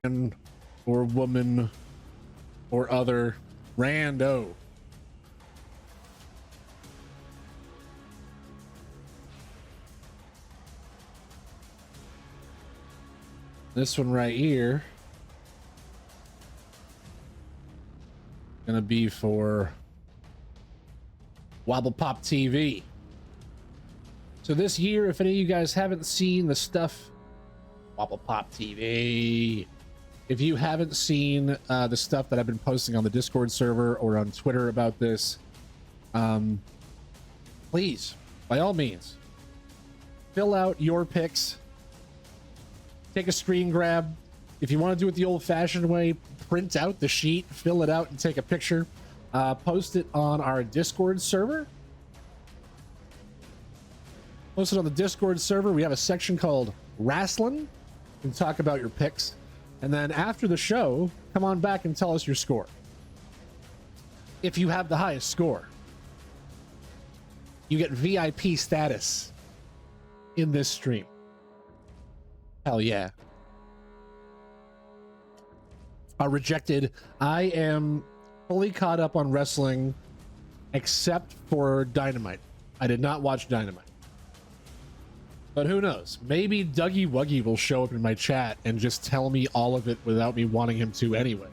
man or woman or other rando. This one right here gonna be for Wobble Pop TV. So this year, if any of you guys haven't seen the stuff, Wobble Pop TV, if you haven't seen the stuff that I've been posting on the Discord server or on Twitter about this, please, by all means, fill out your picks. Take a screen grab. If you want to do it the old-fashioned way, print out the sheet, fill it out, and take a picture. Post it on our Discord server. Post it on the Discord server. We have a section called Wrestling. You can talk about your picks. And then after the show, come on back and tell us your score. If you have the highest score, you get VIP status in this stream. Hell yeah. Rejected. I am fully caught up on wrestling except for Dynamite. I did not watch Dynamite. But who knows? Maybe Dougie Wuggy will show up in my chat and just tell me all of it without me wanting him to anyway.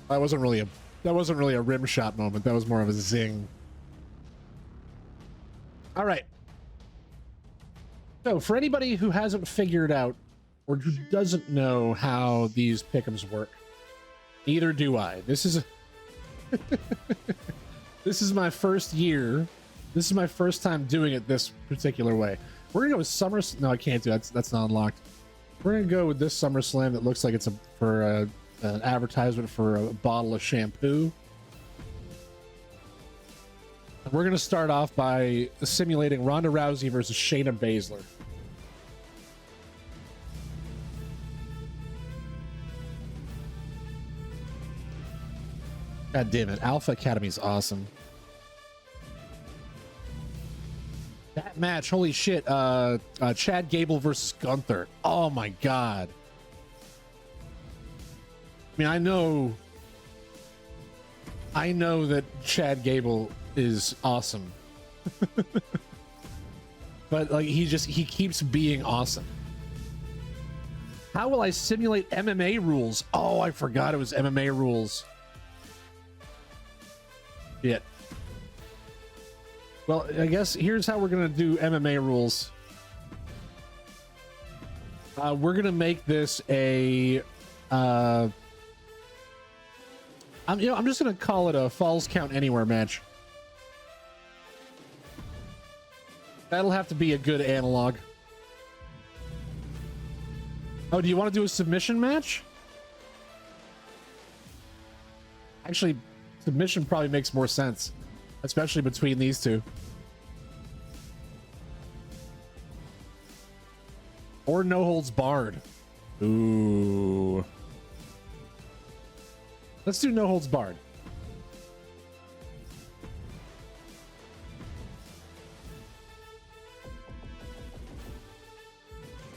That wasn't really a rim shot moment. That was more of a zing. All right. So for anybody who hasn't figured out or who doesn't know how these pick'ems work, neither do I. This is this is my first year. This is my first time doing it this particular way. We're gonna go with SummerSlam. No, I can't do that. That's not unlocked. We're gonna go with this SummerSlam that looks like it's an advertisement for a bottle of shampoo. We're going to start off by simulating Ronda Rousey versus Shayna Baszler. God damn it. Alpha Academy is awesome. That match, holy shit. Chad Gable versus Gunther. Oh my God. I mean, I know that Chad Gable is awesome. But like he keeps being awesome. How will I simulate MMA rules? Oh, I forgot it was MMA rules. Shit. Well, I guess here's how we're gonna do MMA rules. We're gonna make this a I'm just gonna call it a Falls Count Anywhere match. That'll have to be a good analog. Oh, do you want to do a submission match? Actually, submission probably makes more sense, especially between these two. Or no holds barred. Ooh. Let's do no holds barred.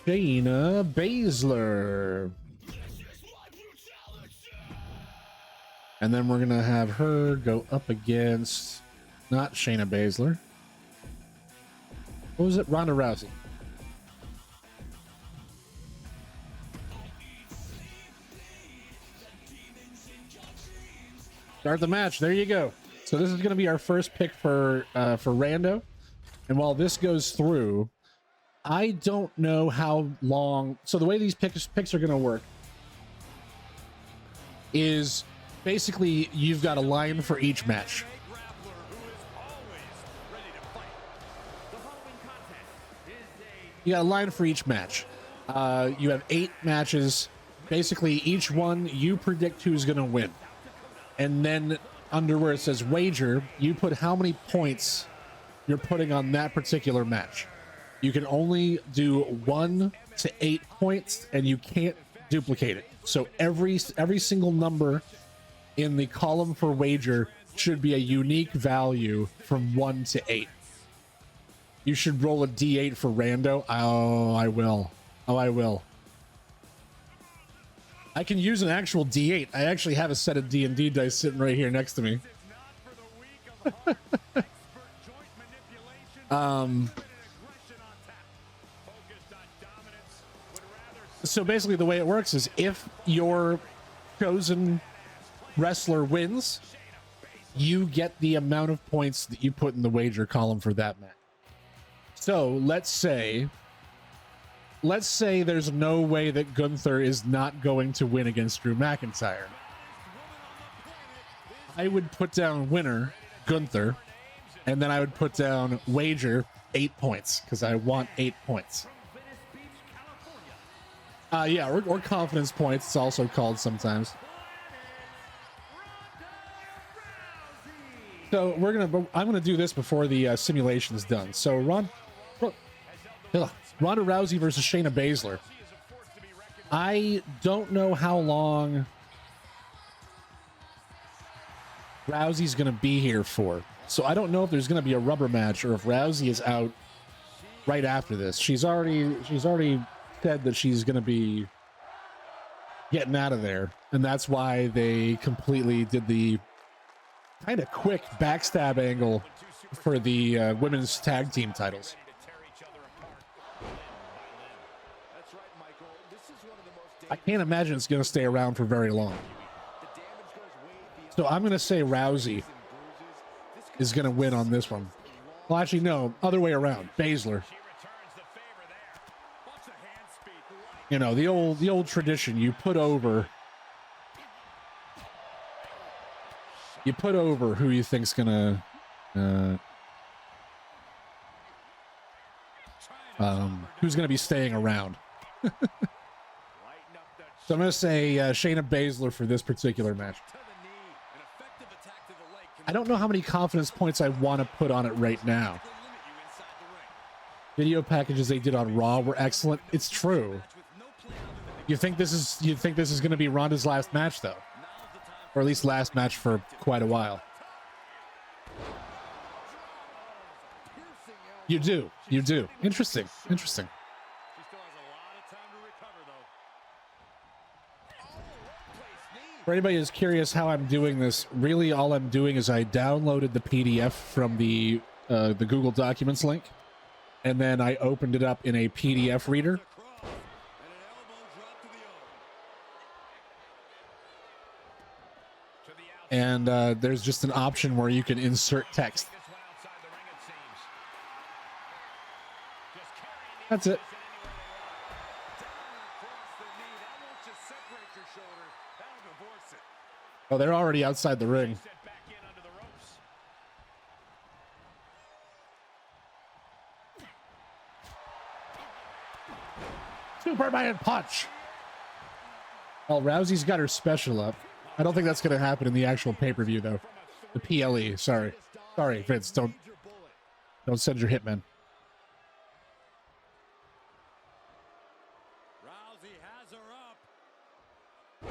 Shayna Baszler. And then we're gonna have her go up against not Shayna Baszler. What was it? Ronda Rousey. Start the match. There you go. So this is going to be our first pick for Rando. And while this goes through, I don't know how long. So the way these picks are going to work is basically you've got a line for each match. You got a line for each match. You have 8 matches. Basically, each one you predict who's going to win. And then under where it says wager, you put how many points you're putting on that particular match. You can only do 1 to 8 points, and you can't duplicate it. So every single number in the column for wager should be a unique value from 1 to 8. You should roll a D8 for rando. Oh, I will. Oh, I will. I can use an actual D8. I actually have a set of D&D dice sitting right here next to me. So basically the way it works is if your chosen wrestler wins, you get the amount of points that you put in the wager column for that match. So let's say there's no way that Gunther is not going to win against Drew McIntyre. I would put down winner, Gunther, and then I would put down wager 8 points because I want 8 points. Yeah, or confidence points, it's also called sometimes. So I'm gonna do this before the simulation is done. So Ronda Rousey versus Shayna Baszler. I don't know how long Rousey's gonna be here for. So I don't know if there's gonna be a rubber match or if Rousey is out right after this. She's already said that she's gonna be getting out of there, and that's why they completely did the kind of quick backstab angle for the women's tag team titles. I can't imagine it's going to stay around for very long. So I'm going to say Rousey is going to win on this one. Well, actually, no, other way around. Baszler. You know, the old tradition. You put over who you think's gonna who's gonna be staying around. So I'm gonna say Shayna Baszler for this particular match. I don't know how many confidence points I want to put on it right now. Video packages they did on Raw were excellent. It's true. You think this is going to be Ronda's last match, though, or at least last match for quite a while? You do. Interesting. For anybody who's curious how I'm doing this, really all I'm doing is I downloaded the PDF from the Google Documents link, and then I opened it up in a PDF reader. And there's just an option where you can insert text. That's it. Oh, they're already outside the ring. Superman punch. Oh, Rousey's got her special up. I don't think that's going to happen in the actual pay-per-view, though. The PLE. Sorry, Vince. Don't send your hitmen.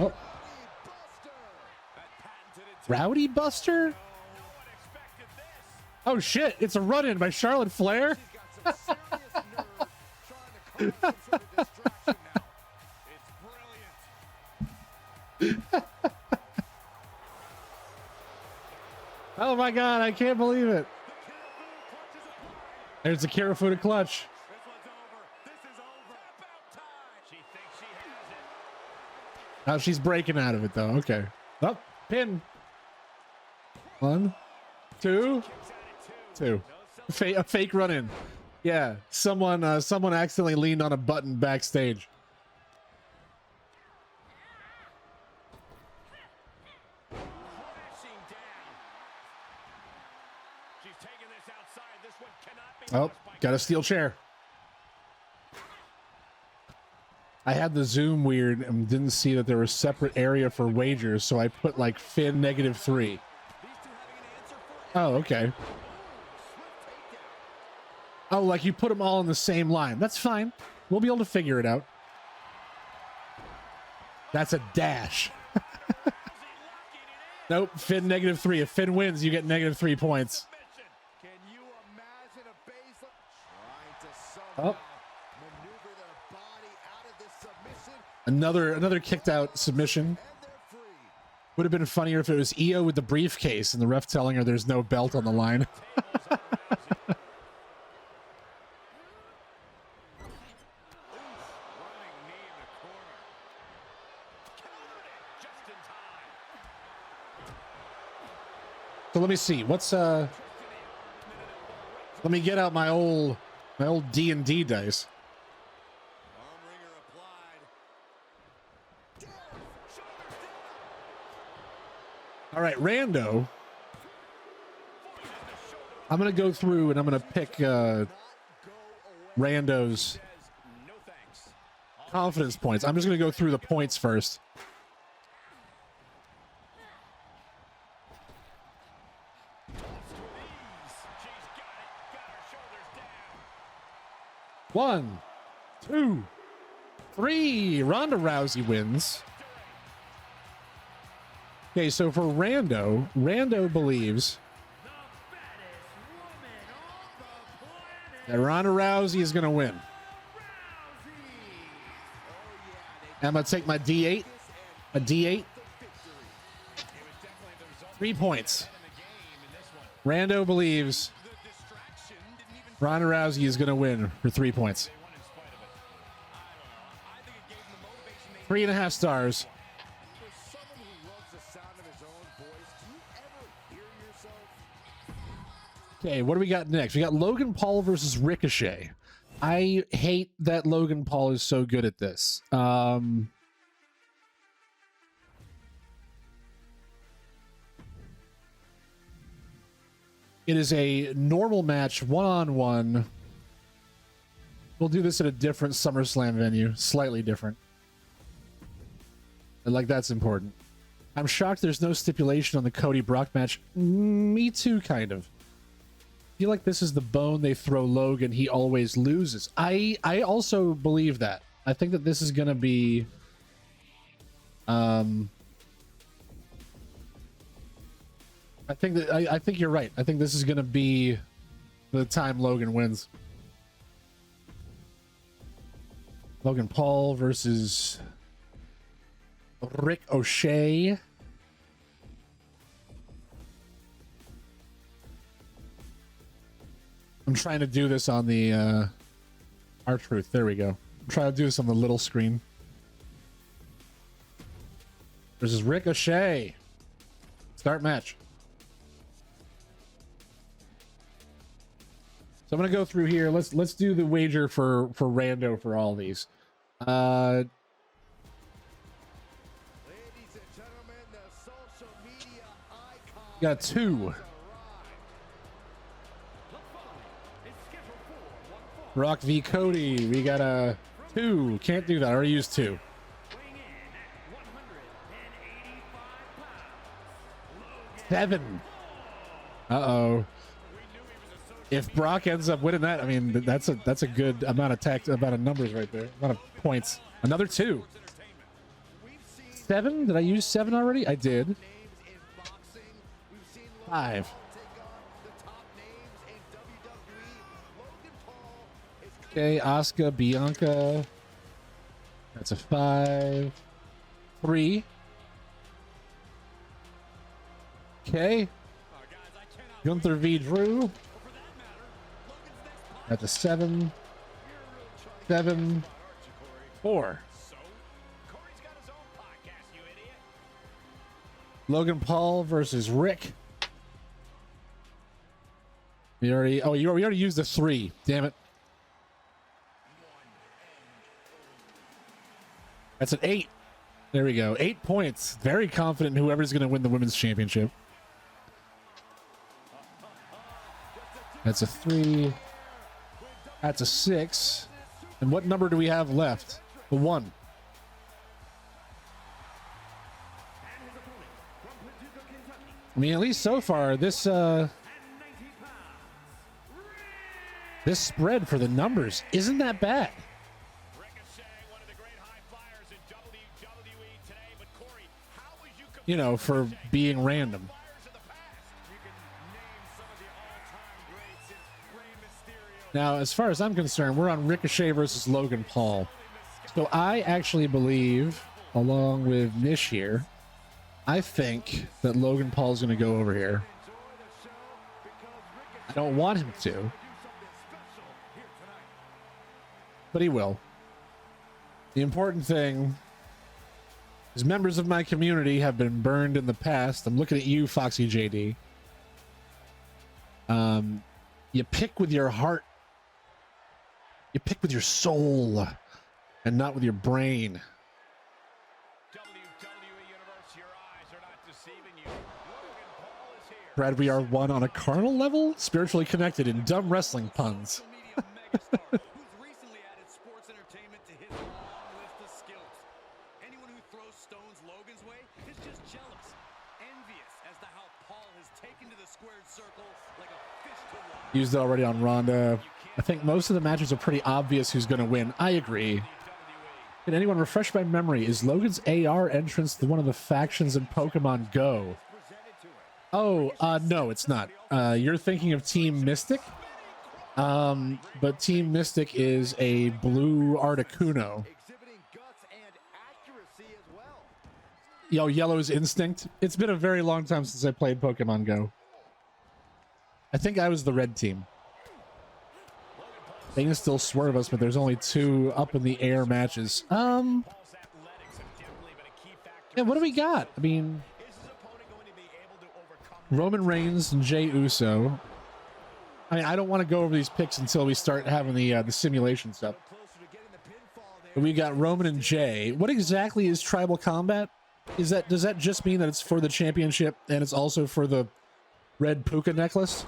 Oh. Rowdy Buster? Oh shit! It's a run-in by Charlotte Flair. Oh my god, I can't believe it. There's the Kirifuda clutch. Oh, she's breaking out of it though. Okay. Oh, pin. 1, 2, 2. A fake run in. Yeah, someone accidentally leaned on a button backstage. Oh, got a steel chair. I had the zoom weird and didn't see that there was a separate area for wagers, so I put like Finn -3. Oh, okay. Oh, like you put them all in the same line. That's fine. We'll be able to figure it out. That's a dash. Nope, Finn -3. If Finn wins, you get -3 points. Oh. Another kicked out submission. Would have been funnier if it was Io with the briefcase and the ref telling her there's no belt on the line. So let me see. What's let me get out my old D&D dice. All right, Rando. I'm going to go through and I'm going to pick Rando's confidence points. I'm just going to go through the points first. One, two, three. Ronda Rousey wins. Okay, so for Rando believes that Ronda Rousey is going to win. I'm going to take my D8. A D8. 3 points. Rando believes Ronda Rousey is going to win for 3 points. 3.5 stars. Okay, what do we got next? We got Logan Paul versus Ricochet. I hate that Logan Paul is so good at this. It is a normal match, one-on-one. We'll do this at a different SummerSlam venue, slightly different. And like that's important. I'm shocked there's no stipulation on the Cody Brock match. Me too, kind of. I feel like this is the bone they throw Logan. He always loses. I also believe that. I think that this is going to be... I think you're right. I think this is going to be the time Logan wins. Logan Paul versus Rick O'Shea. I'm trying to do this on the R-Truth. There we go. I'm trying to do this on the little screen. Versus Rick O'Shea. Start match. So I'm gonna go through here. Let's do the wager for Rando for all these. Ladies and gentlemen, the social media icon. Got 2. Brock v Cody. We got a 2. Can't do that. I already used 2. Seven. Uh-oh. If Brock ends up winning that, I mean, that's a good amount of numbers right there. Amount of points. Another 2. 7? Did I use 7 already? I did. 5. Okay, Asuka, Bianca. That's a 5. 3. Okay. Gunther v. Drew. That's a 7. 7. 4. Logan Paul versus Rick. We already used the 3. Damn it. That's an 8. There we go. 8 points. Very confident in whoever's going to win the women's championship. That's a 3. That's a 6. And what number do we have left? The 1. I mean, at least so far, this spread for the numbers isn't that bad. You know, for being random. Now, as far as I'm concerned, we're on Ricochet versus Logan Paul. So I actually believe, along with Nish here, I think that Logan Paul is going to go over here. I don't want him to, but he will. The important thing is members of my community have been burned in the past. I'm looking at you, Foxy JD. You pick with your heart. You pick with your soul and not with your brain. Brad, we are one on a carnal level, spiritually connected in dumb wrestling puns. Used it already on Ronda. I think most of the matches are pretty obvious who's going to win. I agree. Can anyone refresh my memory? Is Logan's AR entrance to one of the factions in Pokemon Go? Oh, no, it's not. You're thinking of Team Mystic. But Team Mystic is a blue Articuno. Yo, Yellow's Instinct. It's been a very long time since I played Pokemon Go. I think I was the red team. They can still swerve us, but there's only 2 up in the air matches. Yeah, what do we got? I mean, Roman Reigns and Jey Uso. I mean, I don't want to go over these picks until we start having the simulation stuff. But we got Roman and Jey. What exactly is Tribal Combat? Does that just mean that it's for the championship and it's also for the red puka necklace?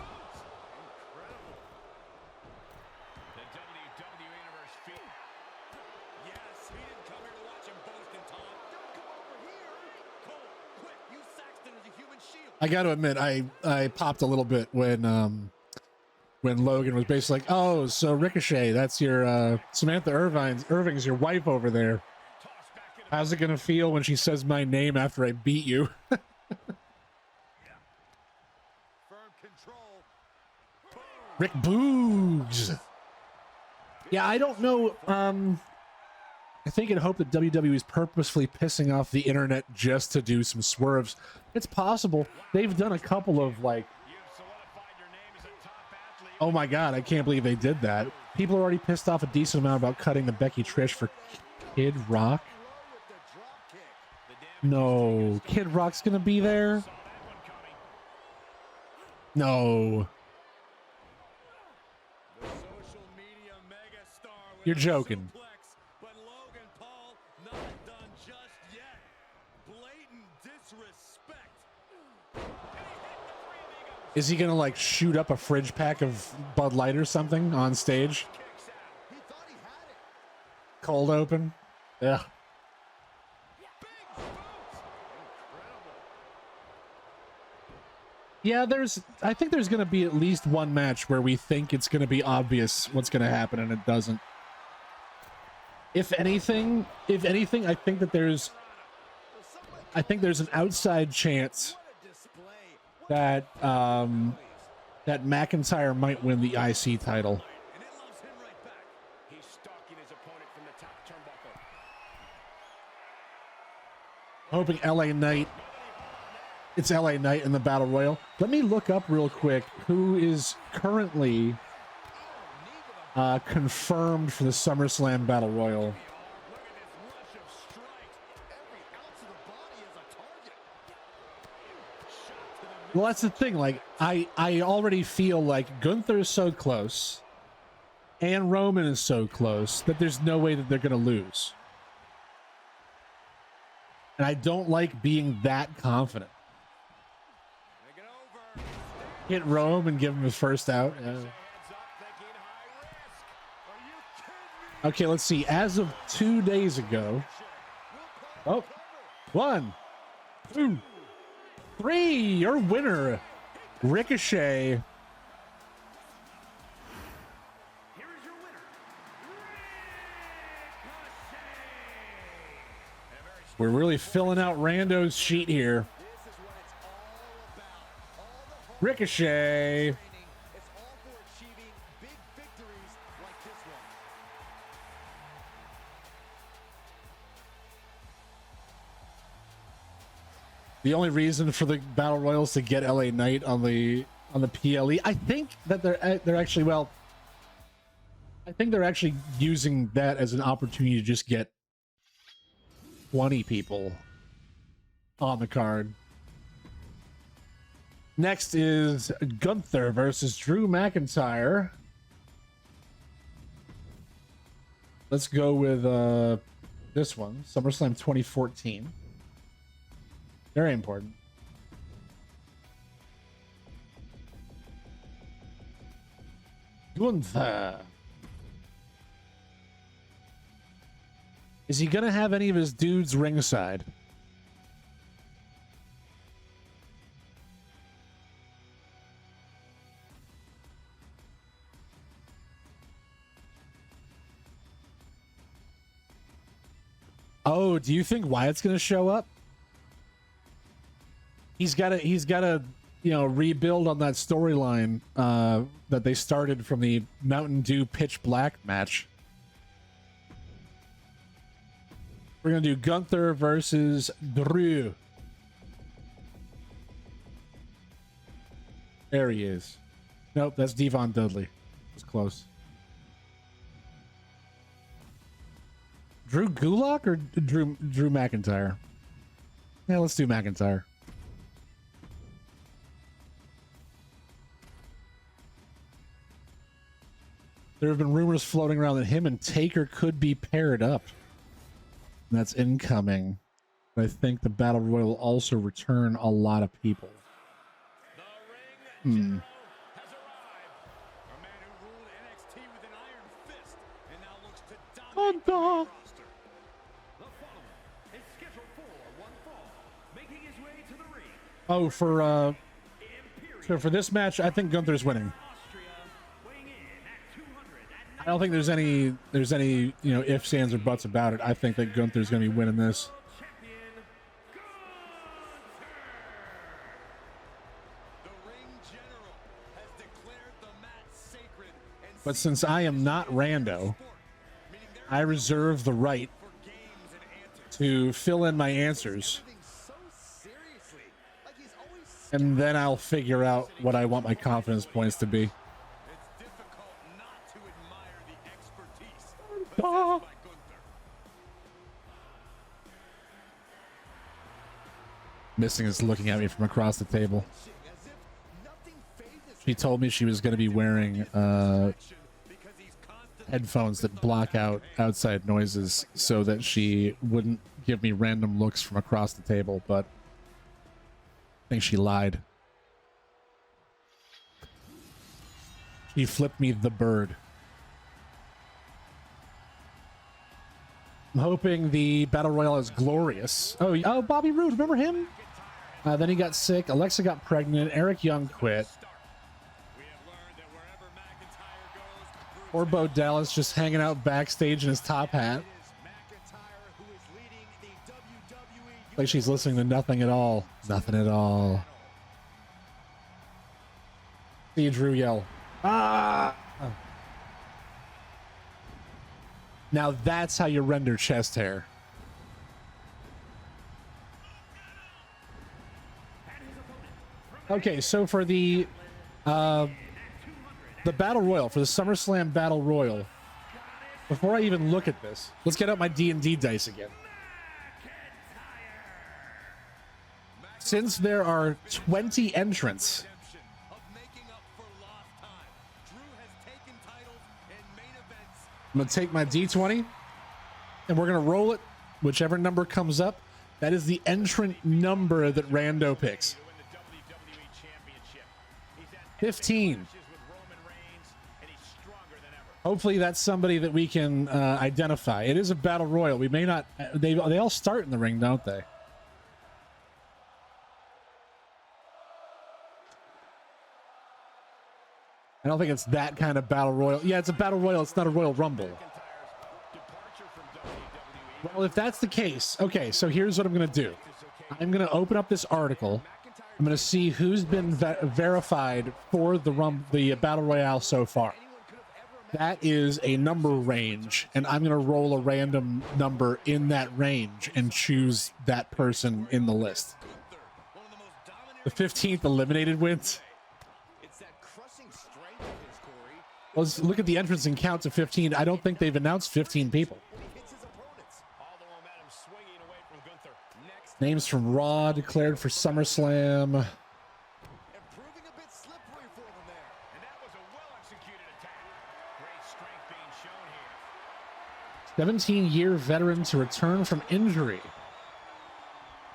I got to admit, I popped a little bit when Logan was basically like, "Oh, so Ricochet, that's your Samantha Irving's your wife over there. How's it gonna feel when she says my name after I beat you?" Rick Boogs. Yeah, I don't know. I think and hope that WWE is purposefully pissing off the internet just to do some swerves. It's possible. They've done a couple of like, oh my God, I can't believe they did that. People are already pissed off a decent amount about cutting the Becky Trish for Kid Rock. No, Kid Rock's gonna be there. No. You're joking. Is he gonna like shoot up a fridge pack of Bud Light or something on stage? Cold open? Yeah. Yeah, I think there's gonna be at least one match where we think it's gonna be obvious what's gonna happen and it doesn't. If anything, I think there's an outside chance that that McIntyre might win the IC title. Hoping LA Knight. It's LA Knight in the Battle Royal. Let me look up real quick who is currently confirmed for the SummerSlam Battle Royal. Well, that's the thing. Like, I already feel like Gunther is so close and Roman is so close that there's no way that they're going to lose. And I don't like being that confident. Hit Rome and give him his first out. Okay, let's see. As of 2 days ago. Oh, 1, 2, 3. Your winner, Ricochet. We're really filling out Rando's sheet here. Ricochet. The only reason for the battle royals to get LA Knight on the PLE, I think that they're actually, well, I think they're actually using that as an opportunity to just get 20 people on the card. Next is Gunther versus Drew McIntyre. Let's go with this one, SummerSlam 2014. Very important. Gunther. Is he gonna have any of his dudes ringside? Oh, do you think Wyatt's gonna show up? He's gotta, you know, rebuild on that storyline that they started from the Mountain Dew Pitch Black match. We're gonna do Gunther versus Drew. There he is. Nope, that's Devon Dudley. It's close. Drew Gulak or Drew McIntyre? Yeah, let's do McIntyre. There have been rumors floating around that him and Taker could be paired up. And that's incoming. But I think the Battle Royal will also return a lot of people. Hmm. Hunter! Oh, for this match, I think Gunther's winning. I don't think there's any you know, ifs, ands, or buts about it. I think that Gunther's going to be winning this. But since I am not Rando, I reserve the right to fill in my answers. And then I'll figure out what I want my confidence points to be. Missing is looking at me from across the table. She told me she was going to be wearing headphones that block out outside noises so that she wouldn't give me random looks from across the table, but I think she lied. She flipped me the bird. I'm hoping the Battle Royale is glorious. Oh, Bobby Roode, remember him? Then he got sick. Alexa got pregnant. Eric Young quit. Or Bo Dallas just hanging out backstage in his top hat. Like she's listening to nothing at all. Nothing at all. See Drew yell. Ah! Oh. Now that's how you render chest hair. Okay, so for the Battle Royal, for the SummerSlam Battle Royal, before I even look at this, let's get out my D&D dice again. Since there are 20 entrants, I'm going to take my D20 and we're going to roll it. Whichever number comes up, that is the entrant number that Rando picks. 15. Hopefully that's somebody that we can identify. It is a battle royal. We may not. They all start in the ring, don't they? I don't think it's that kind of battle royal. Yeah, it's a battle royal. It's not a Royal Rumble. Well, if that's the case, okay, so here's what I'm going to do. I'm going to open up this article. I'm going to see who's been verified for the Battle Royale so far. That is a number range, and I'm going to roll a random number in that range and choose that person in the list. The 15th eliminated wins. It's that crushing strength of his, Corey. Let's look at the entrance and count to 15. I don't think they've announced 15 people. When he hits his opponents. All the momentum swinging away from Gunther. Next. Names from Raw declared for SummerSlam. And proving a bit slippery for them there. And that was a well-executed attack. Great strength being shown here. 17-year veteran to return from injury.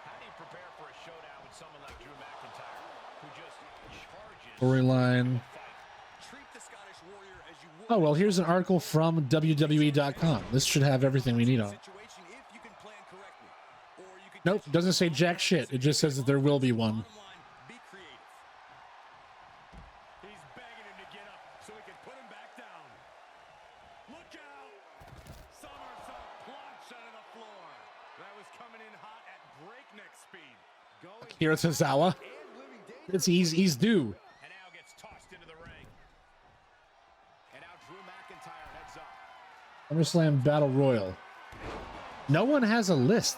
How do you prepare for a showdown with someone like Drew McIntyre, who just charges? Storyline. Treat the Scottish Warrior as you would. Oh, well, here's an article from WWE.com. This should have everything we need on it. Situation if you can plan correctly. Or you could Nope, doesn't say jack shit. It just says that there will be one. bottom line, be creative. He's begging him to get up so he can put him back down. Look out! Somersault plunge onto the floor. That was coming in hot at breakneck speed. Going Akira Tozawa. and living danger. He's due. And now gets tossed into the ring. And now Drew McIntyre heads up. SummerSlam Battle Royal. No one has a list.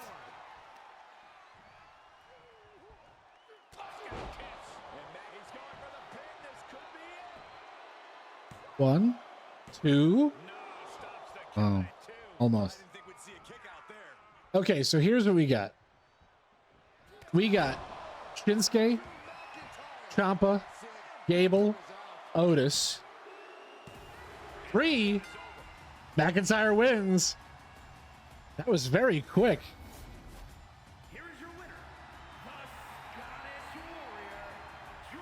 And Maggie's going for the pin. This could be it. 1, 2. No, stops the count Oh, at 2. almost. I didn't think we'd see a kick out there. Okay, so here's what we got. We got Shinsuke, Ciampa, Gable, Otis. 3. McIntyre wins. That was very quick. Here is your winner, The the Scottish Warrior, Drew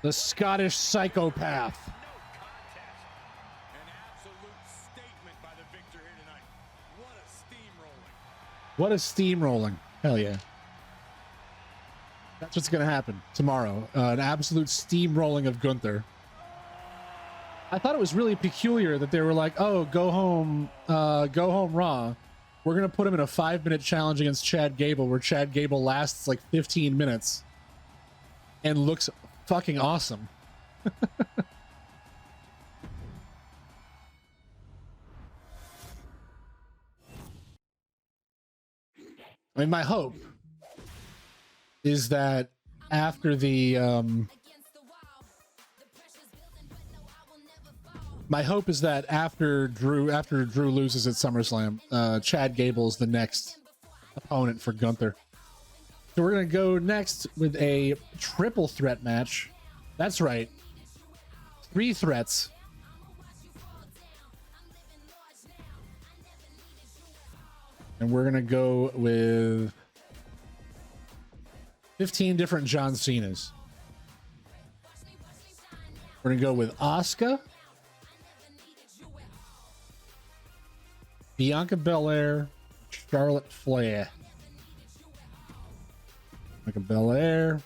McIntyre. Scottish psychopath. No contest. An absolute statement by the victor here tonight. What a steamrolling. What a steamrolling. Hell yeah. That's what's going to happen tomorrow. An absolute steamrolling of Gunther. I thought it was really peculiar that they were like, oh, go home Raw. We're going to put him in a 5-minute challenge against Chad Gable where Chad Gable lasts like 15 minutes and looks fucking awesome. I mean, my hope is that after the after Drew loses at SummerSlam, Chad Gable's the next opponent for Gunther. So we're gonna go next with a triple threat match. That's right, 3 threats. And we're gonna go with 15 different John Cenas. We're gonna go with Asuka, Bianca Belair, Charlotte Flair. Bianca Belair.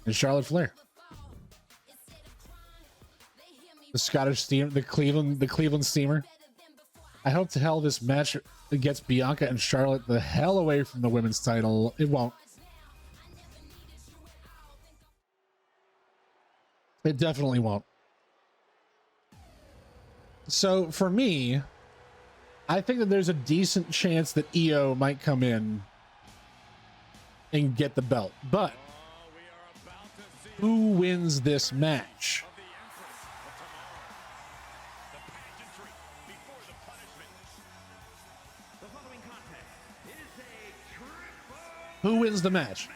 And Charlotte Flair. The Scottish Steamer, the Cleveland Steamer. I hope to hell this match gets Bianca and Charlotte the hell away from the women's title. It won't. It definitely won't. So for me, I think that there's a decent chance that Io might come in and get the belt. But who wins this match? Who wins the match?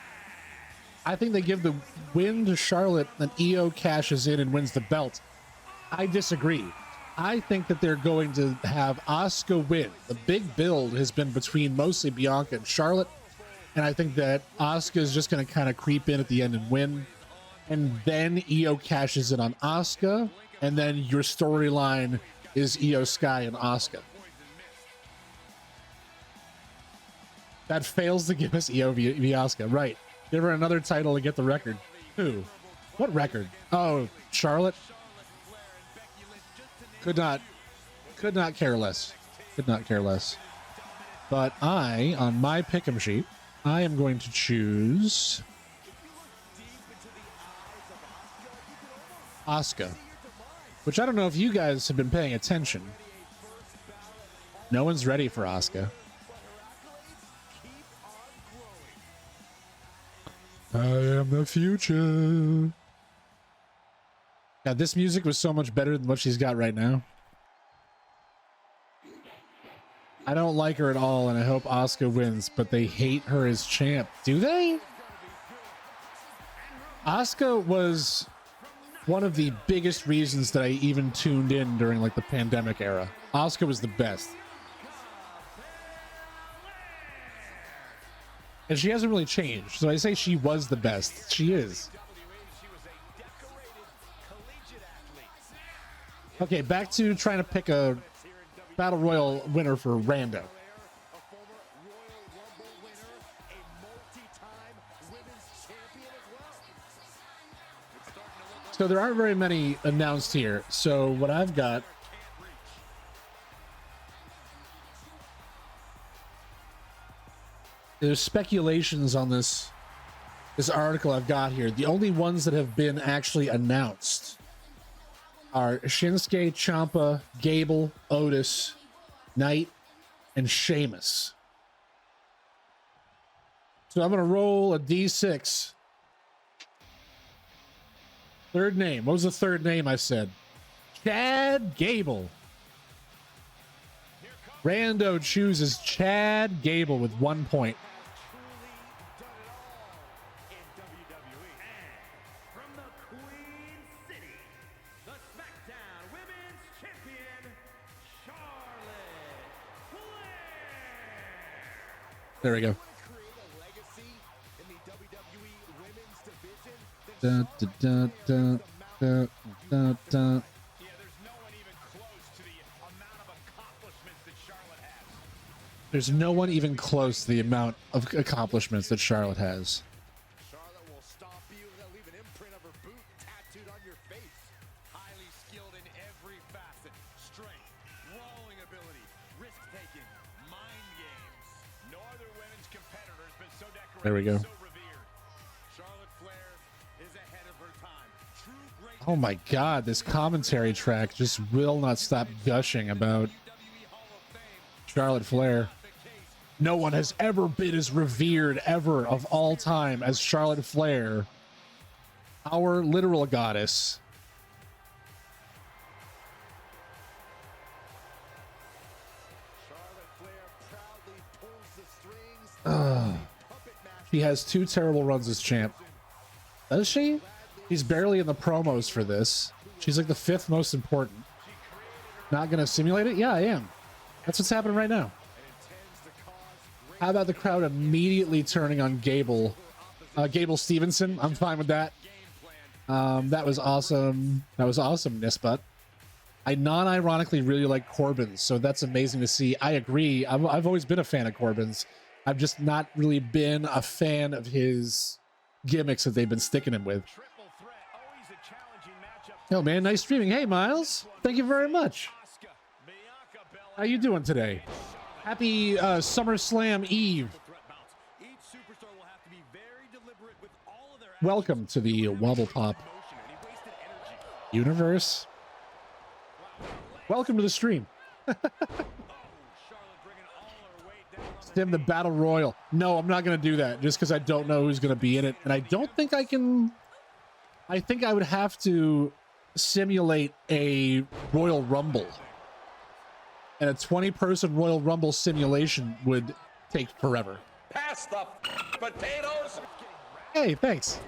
I think they give the win to Charlotte, and Io cashes in and wins the belt. I disagree. I think that they're going to have Asuka win. The big build has been between mostly Bianca and Charlotte, and I think that Asuka is just going to kind of creep in at the end and win. And then Io cashes in on Asuka, and then your storyline is Io Sky and Asuka. That fails to give us Io v Asuka. Right. Give her another title to get the record. Who? What record? Oh, Charlotte? Could not care less. Could not care less. But I, on my pick'em sheet, I am going to choose Asuka. which I don't know if you guys have been paying attention. No one's ready for Asuka. I am the future. God, this music was so much better than what she's got right now. I don't like her at all, and I hope Asuka wins, but they hate her as champ. Do they? Asuka was one of the biggest reasons that I even tuned in during like the pandemic era. Asuka was the best. And she hasn't really changed. So I say she was the best. She is. Okay, back to trying to pick a Battle Royal winner for Rando. So there aren't very many announced here. So what I've got there's speculations on this article I've got here. The only ones that have been actually announced are Shinsuke, Ciampa, Gable, Otis, Knight, and Sheamus. So I'm going to roll a D6. Third name. What was the third name I said? Chad Gable. Rando chooses Chad Gable with 1 point. There we go. Dun, dun, dun, dun, dun, dun, dun. There's no one even close to the amount of accomplishments that Charlotte has. Charlotte will stomp you and leave an imprint of her boot tattooed on your face. Highly skilled in every facet. Strength, rolling ability, risk-taking, mind games. No other women's competitor has been so decorated. There we go. So revered. Charlotte Flair is ahead of her time. True greatness. Oh my God, this commentary track just will not stop gushing about Charlotte Flair. No one has ever been as revered ever of all time as Charlotte Flair, our literal goddess. Charlotte Flair proudly pulls the strings. She has 2 terrible runs as champ. Does she? She's barely in the promos for this. She's like the 5th most important. Not gonna simulate it? Yeah, I am. That's what's happening right now. How about the crowd immediately turning on Gable? Gable Stevenson. I'm fine with that. That was awesome. That was awesome, Nisbut. I non-ironically really like Corbin's, so that's amazing to see. I agree. I've always been a fan of Corbin's. I've just not really been a fan of his gimmicks that they've been sticking him with. Oh man, nice streaming. Hey Miles, thank you very much. How you doing today? Happy SummerSlam Eve. Welcome to the Wobble Pop universe. Welcome to the stream. Sim the Battle Royal. No, I'm not going to do that just because I don't know who's going to be in it. And I don't think I can. I think I would have to simulate a Royal Rumble. And a 20-person Royal Rumble simulation would take forever. Pass the potatoes. Hey, thanks.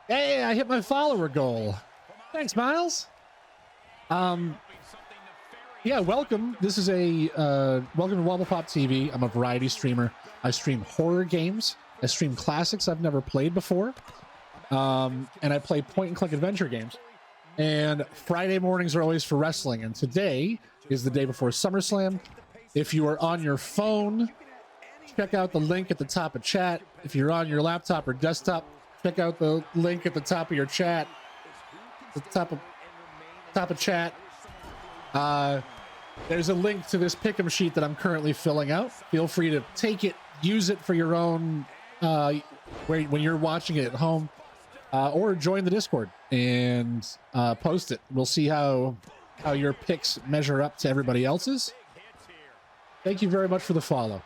Hey, I hit my follower goal. Thanks, Miles. Yeah, welcome. This is a welcome to Wobble Pop TV. I'm a variety streamer. I stream horror games. I stream classics I've never played before. And I play point-and-click adventure games. And Friday mornings are always for wrestling. And today is the day before SummerSlam. If you are on your phone, check out the link at the top of chat. If you're on your laptop or desktop, check out the link at the top of your chat. The top of chat. There's a link to this pick'em sheet that I'm currently filling out. Feel free to take it, use it for your own when you're watching it at home. or join the Discord and post it. We'll see how your picks measure up to everybody else's. Thank you very much for the follow.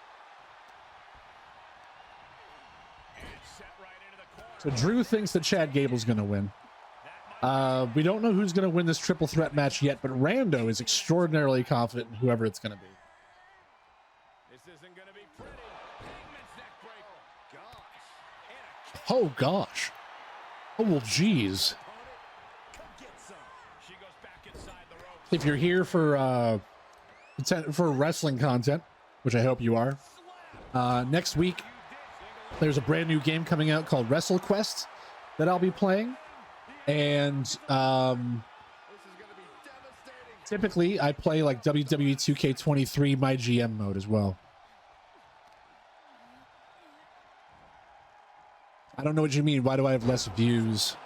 So Drew thinks that Chad Gable's going to win. We don't know who's going to win this triple threat match yet, but Rando is extraordinarily confident in whoever it's going to be. This isn't going to be pretty. Hangman's neck breaker. Gosh. Oh, gosh. Oh, well, geez. Come get some. She goes back inside the ropes. If you're here for wrestling content, which I hope you are, next week, there's a brand new game coming out called WrestleQuest that I'll be playing. And typically I play like WWE 2K23 my GM mode as well. I don't know what you mean. Why do I have less views?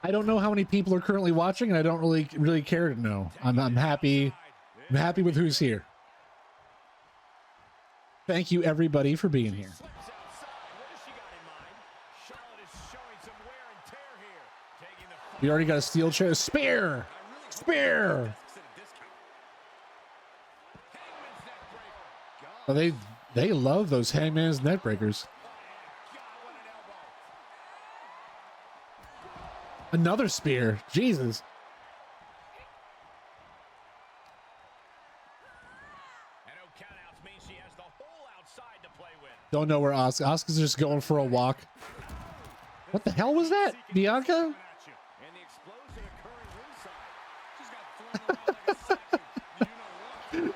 I don't know how many people are currently watching, and I don't really care to know. I'm happy. I'm happy with who's here. Thank you everybody for being here. We already got a steel chair. Spear! Spear! Oh, they love those Hangman's neck breakers. Another spear. Jesus. Don't know where Asuka's just going for a walk. What the hell was that? Bianca?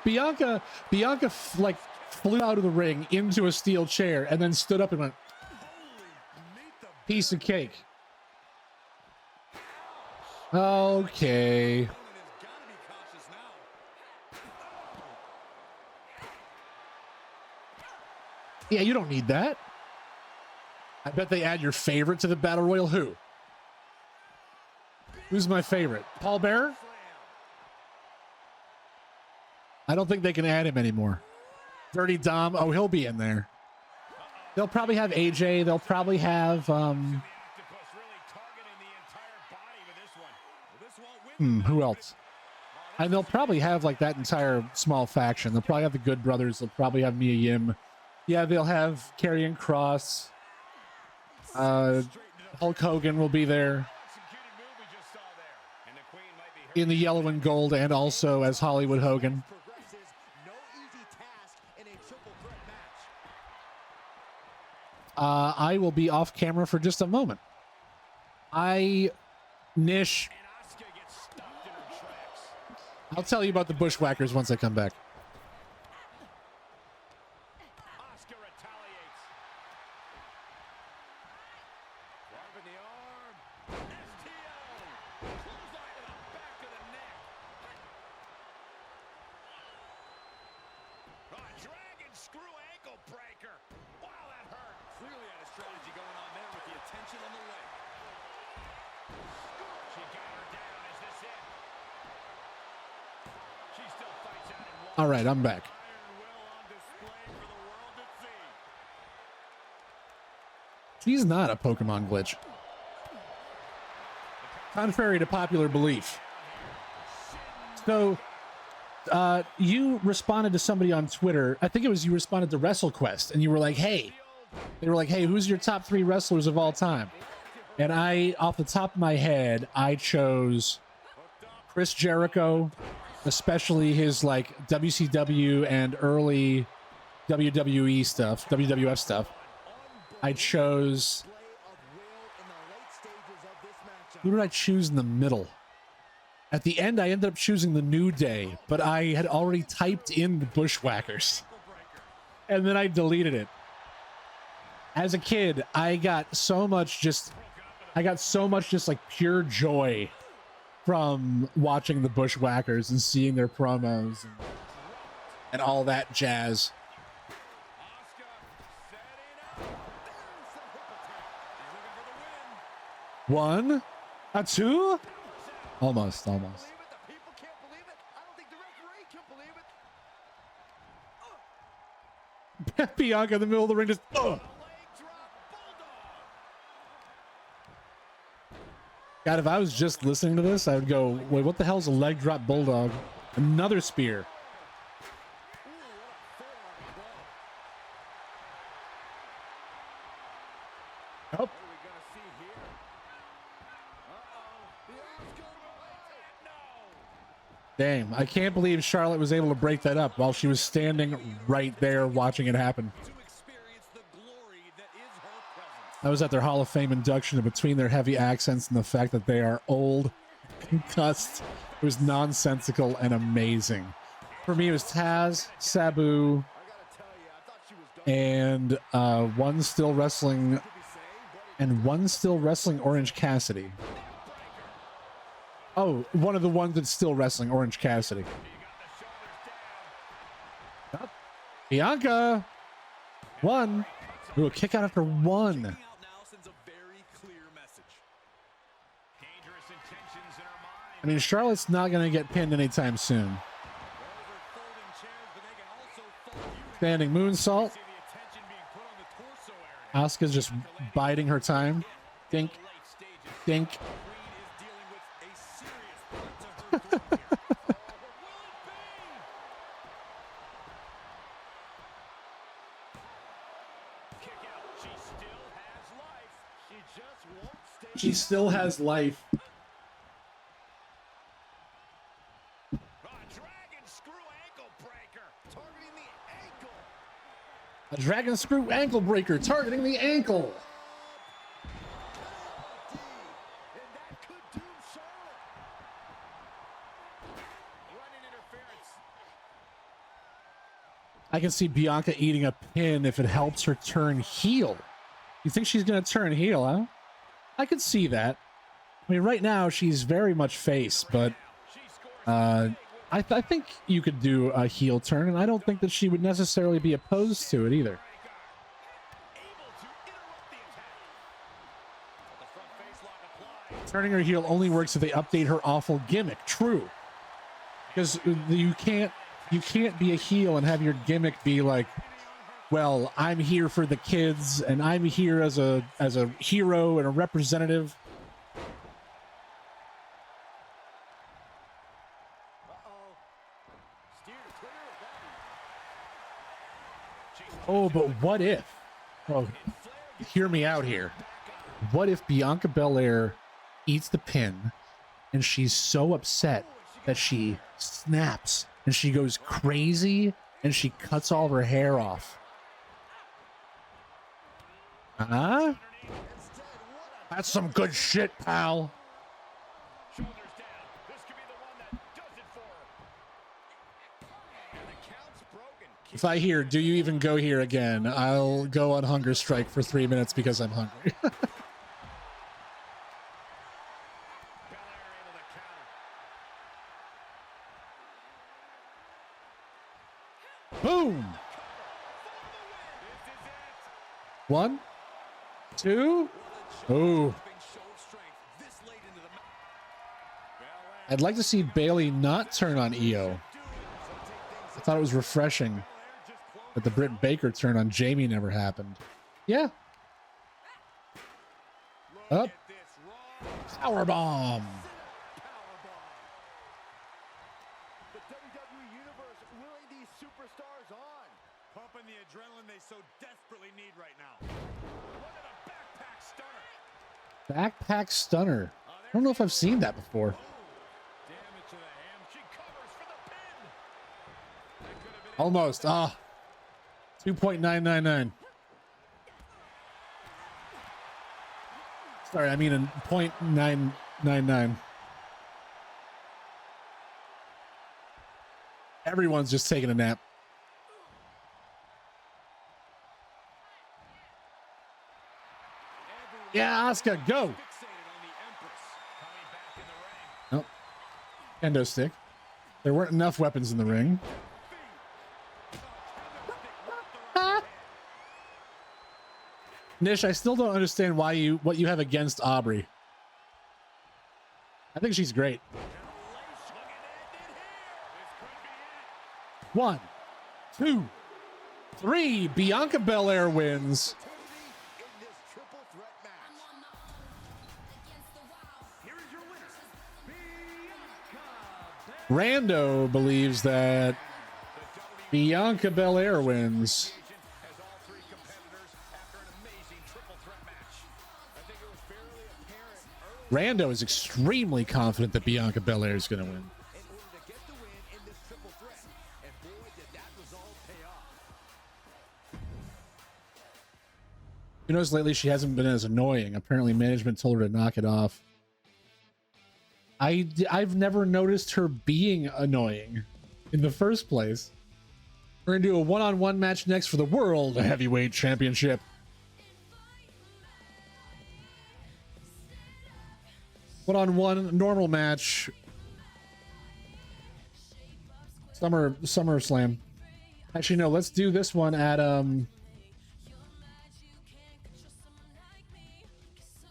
Bianca like flew out of the ring into a steel chair and then stood up and went, piece of cake. Okay. Yeah, you don't need that. I bet they add your favorite to the Battle Royal. Who's my favorite? Paul Bearer? I don't think they can add him anymore. Dirty Dom. Oh, he'll be in there. They'll probably have AJ. They'll probably have who else? And they'll probably have like that entire small faction. They'll probably have the Good Brothers. They'll probably have Mia Yim. Yeah, they'll have Karrion Kross. Hulk Hogan will be there in the yellow and gold, and also as Hollywood Hogan. I will be off camera for just a moment. Nish, I'll tell you about the Bushwhackers once I come back. All right, I'm back. She's not a Pokemon glitch. Contrary to popular belief. So, you responded to somebody on Twitter. I think it was you responded to WrestleQuest, and you were like, hey. They were like, hey, who's your top 3 wrestlers of all time? And I, off the top of my head, I chose Chris Jericho, especially his like WCW and early WWE stuff, WWF stuff. I chose, who did I choose in the middle? At the end, I ended up choosing the New Day, but I had already typed in the Bushwhackers, and then I deleted it. As a kid, I got so much just like pure joy from watching the Bushwhackers and seeing their promos and all that jazz. One, a two, almost. Bianca in the middle of the ring just. God, if I was just listening to this, I would go, wait, what the hell's a leg drop bulldog? Another spear. Oh. Damn, I can't believe Charlotte was able to break that up while she was standing right there watching it happen. I was at their Hall of Fame induction, and between their heavy accents and the fact that they are old, concussed, it was nonsensical and amazing. For me, it was Taz, Sabu, and one still wrestling Orange Cassidy. Oh, one of the ones that's still wrestling Orange Cassidy. Oh, Bianca! One. Ooh, a kick out after one. I mean, Charlotte's not going to get pinned anytime soon. Standing moonsault. Asuka's just biding her time. Dink. Dink. She still has life. A dragon screw ankle breaker targeting the ankle. I can see Bianca eating a pin if it helps her turn heel. You think she's going to turn heel, huh? I could see that. I mean, right now she's very much face, but I think you could do a heel turn, and I don't think that she would necessarily be opposed to it either. Turning her heel only works if they update her awful gimmick. True, because you can't be a heel and have your gimmick be like, well, I'm here for the kids, and I'm here as a hero and a representative. Oh, but what if? Oh, hear me out here. What if Bianca Belair eats the pin, and she's so upset that she snaps and she goes crazy and she cuts all of her hair off? Huh? That's some good shit, pal. If I hear, do you even go here again? I'll go on hunger strike for 3 minutes because I'm hungry. Boom! 1, 2. Oh. I'd like to see Bayley not turn on Io. I thought it was refreshing that the Britt Baker turn on Jamie never happened. Yeah. Up. Powerbomb. The WWE Universe willing these superstars on. Pumping the adrenaline they so desperately need right now. Look at a backpack stunner. Backpack stunner. I don't know if I've seen that before. Damage to the ham. She covers for the pin. Almost. 2.999. Sorry, I mean in 0.999. Everyone's just taking a nap. Yeah, Asuka, go. Nope. Kendo stick. There weren't enough weapons in the ring. Nish, I still don't understand what you have against Aubrey. I think she's great. 1, 2, 3. Bianca Belair wins. Rando believes that Bianca Belair wins. As all three competitors after an amazing triple threat match. I think it was fairly apparent early Rando is extremely confident that Bianca Belair is going to win. in order to get the win in this triple threat. And boy, did that result pay off. You notice lately she hasn't been as annoying. Apparently management told her to knock it off. I've never noticed her being annoying in the first place. We're going to do a one-on-one match next for the World Heavyweight Championship. One-on-one normal match. SummerSlam. Actually, no, let's do this one at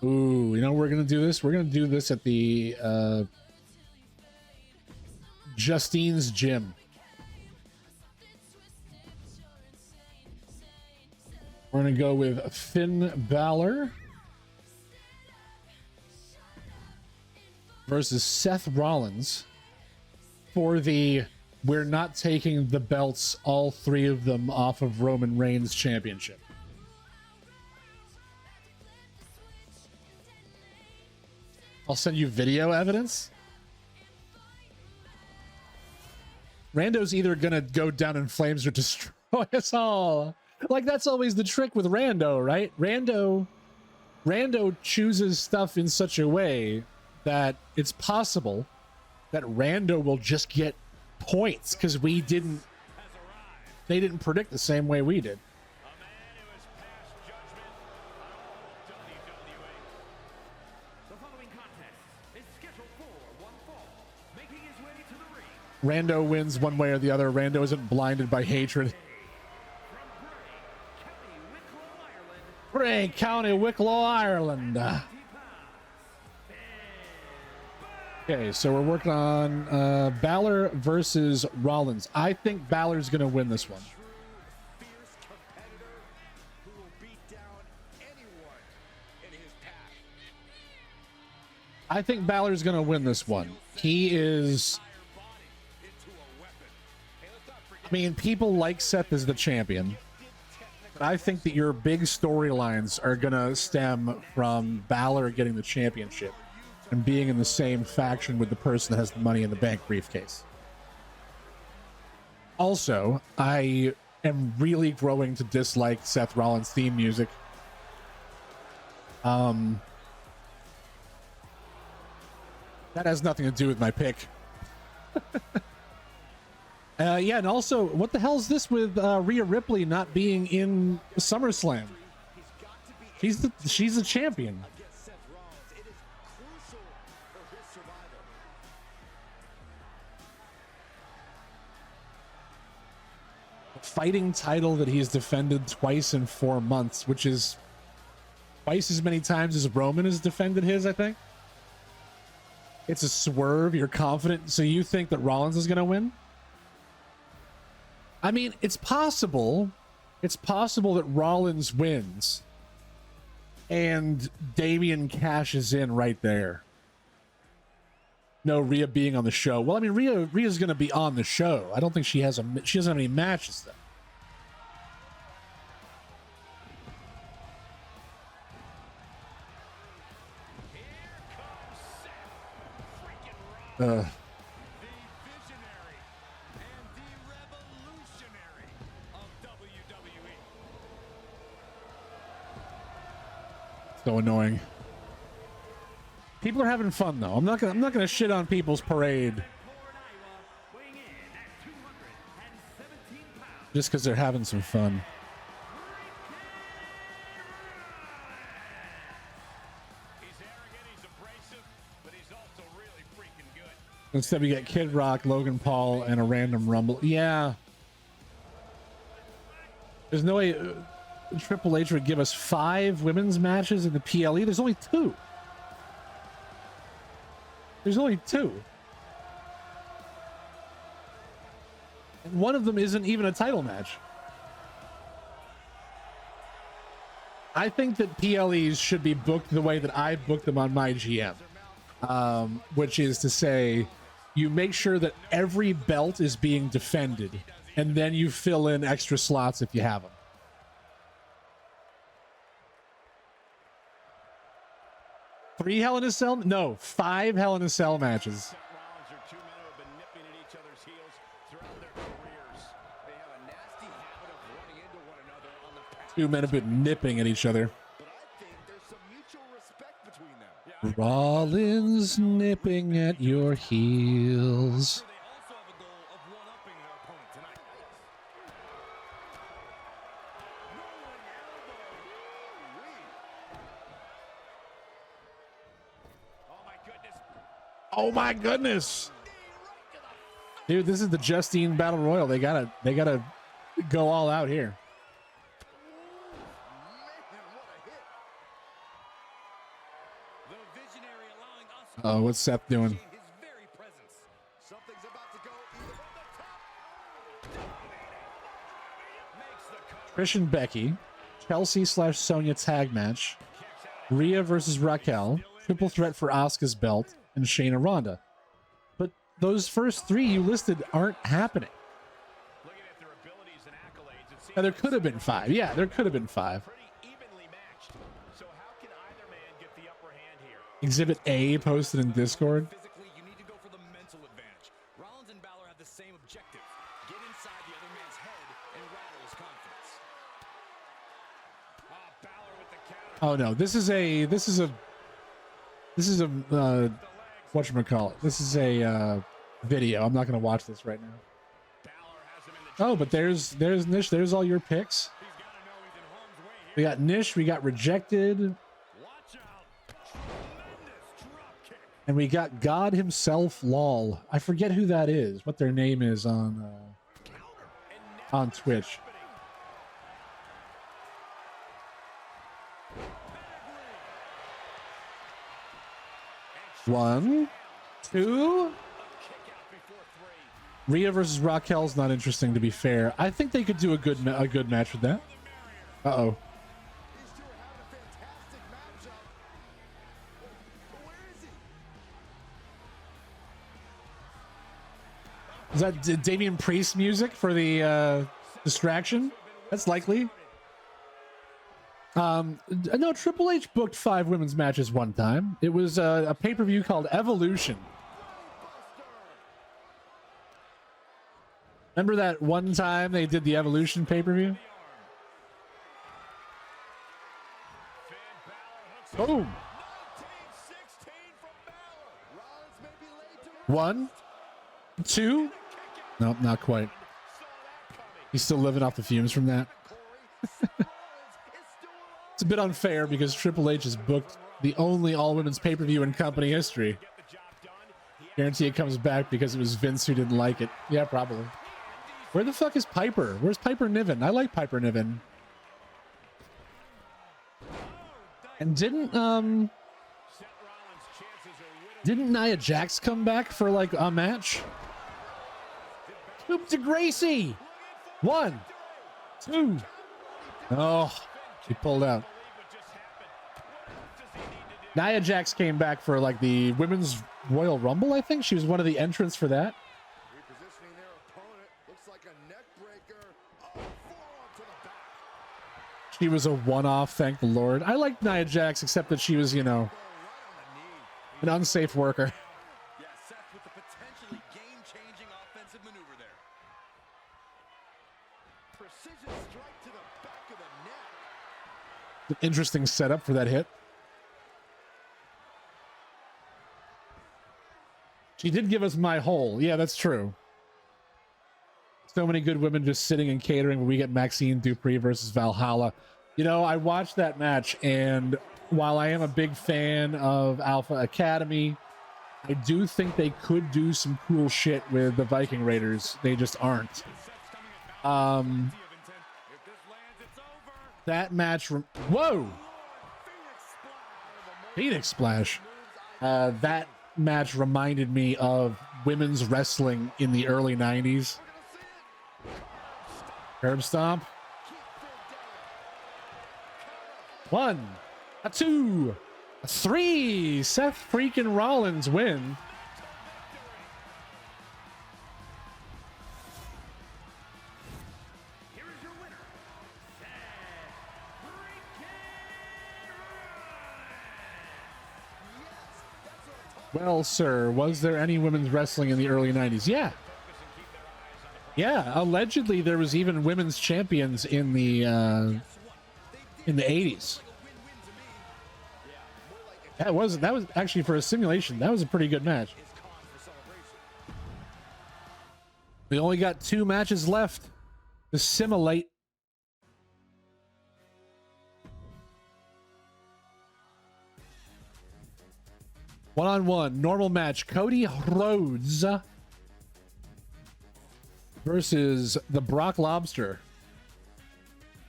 Ooh, you know we're gonna do this? We're gonna do this at the Justine's gym. We're gonna go with Finn Balor versus Seth Rollins for the we're not taking the belts, all three of them, off of Roman Reigns championship. I'll send you video evidence. Rando's either gonna go down in flames or destroy us all. Like, that's always the trick with Rando, right? Rando chooses stuff in such a way that it's possible that Rando will just get points because they didn't predict the same way we did. A man who has passed judgment on all of WWE. The following contest is scheduled for one fall. Making his way to the ring Rando wins one way or the other. Rando isn't blinded by hatred. from Bray, County, Wicklow, Ireland. Bray County, Wicklow, Ireland. Okay, so we're working on Balor versus Rollins. I think Balor's going to win this one. Fierce competitor who will beat down anyone in his path. I think Balor's going to win this one. He is... Iron body into a weapon. Hey, let's not forget I mean, people like Seth as the champion. But I think that your big storylines are going to stem from Balor getting the championship and being in the same faction with the person that has the Money in the Bank briefcase. Also, I am really growing to dislike Seth Rollins' theme music. That has nothing to do with my pick. Yeah, and also, what the hell is this with Rhea Ripley not being in SummerSlam? She's a champion. against Seth Rollins. It is crucial for his survival. Fighting title that he's defended twice in 4 months, which is twice as many times as Roman has defended his, I think. It's a swerve. You're confident, so you think that Rollins is going to win? I mean, it's possible. It's possible that Rollins wins and Damian cashes in right there. No, Rhea being on the show. Well, I mean, Rhea's going to be on the show. I don't think she doesn't have any matches though. The visionary and the revolutionary of WWE. So annoying. People are having fun though. I'm not gonna shit on people's parade Born Iowa, weighing in at 217 pounds. just because they're having some fun. He's arrogant, he's abrasive, but he's also really freaking good. Instead, we get Kid Rock, Logan Paul, and a random Rumble. Yeah. There's no way Triple H would give us 5 women's matches in the PLE. There's only 2. There's only 2. And one of them isn't even a title match. I think that PLEs should be booked the way that I booked them on my GM. Which is to say, you make sure that every belt is being defended, and then you fill in extra slots if you have them. Three Hell in a Cell? No, 5 Hell in a Cell matches. Rollins are two men who have been nipping at each other's heels throughout their careers. They have a nasty habit of running into one another on the path. 2 men have been nipping at each other. But I think there's some mutual respect between them. Rollins nipping at your heels. They also have a goal of one-upping their opponent tonight. Oh my goodness. Oh my goodness. Dude, this is the Justine Battle Royal. They gotta go all out here. The visionary allowing us Oh, what's Seth doing? his very presence. Something's about to go either from the top. Makes the cover. Trish and Becky, Chelsea/Sonya tag match, Rhea versus Raquel, triple threat for Asuka's belt, and Shayna Ronda. But those first 3 you listed aren't happening. Looking at their abilities and accolades, it seems Now, there could have been 5. Yeah, there could have been 5. pretty evenly matched. So how can either man get the upper hand here? Exhibit A posted in Discord. Physically, you need to go for the mental advantage. Rollins and Balor have the same objective. Get inside the other man's head and rattle his confidence. Balor with the counter. Oh no, this is a whatchamacallit. This is a video. I'm not gonna watch this right now. Balor has him in the Oh, but there's Nish. There's all your picks. He's got to know he's in harm's way here. We got Nish. We got Rejected, Watch out. Tremendous drop kick. and we got God himself. Lol. I forget who that is. What their name is on Twitch. One, two. Rhea versus Raquel's not interesting, to be fair. I think they could do a good match with that. Uh-oh. These two are having a fantastic matchup. But where is he? Is that Damian Priest music for the distraction? That's likely. No, Triple H booked 5 women's matches one time. It was a pay-per-view called Evolution. Remember that one time they did the Evolution pay-per-view? Boom. 16 from Balor. Rollins may be late to 1, 2. Nope, not quite. He's still living off the fumes from that. It's a bit unfair because Triple H has booked the only all-women's pay-per-view in company history. Guarantee it comes back because it was Vince who didn't like it. Yeah, probably. Where the fuck is Piper? Where's Piper Niven? I like Piper Niven. And didn't Nia Jax come back for like a match? Scoop to Gracie. 1, 2. Oh, she pulled out. Nia Jax came back for like the Women's Royal Rumble, I think. She was one of the entrants for that. repositioning their opponent. Looks like a neck breaker. Oh, forearm to the back. She was a one-off, thank the Lord. I liked Nia Jax, except that she was, you know, Right on the knee. an unsafe worker. Yeah, Seth with the potentially game-changing offensive maneuver there. Precision strike to the back of the neck. An interesting setup for that hit. She did give us my hole. Yeah, that's true. So many good women just sitting and catering when we get Maxine Dupree versus Valhalla. You know, I watched that match, and while I am a big fan of Alpha Academy, I do think they could do some cool shit with the Viking Raiders. They just aren't. That match... Whoa! Phoenix Splash. That match reminded me of women's wrestling in the early 90s. Curb stomp. 1, 2, 3. Seth freaking Rollins win. Well, sir, was there any women's wrestling in the early 90s? Yeah. Yeah, allegedly there was even women's champions in the 80s. That was actually, for a simulation, that was a pretty good match. We only got 2 matches left to simulate. One-on-one, normal match. Cody Rhodes versus the Brock Lobster.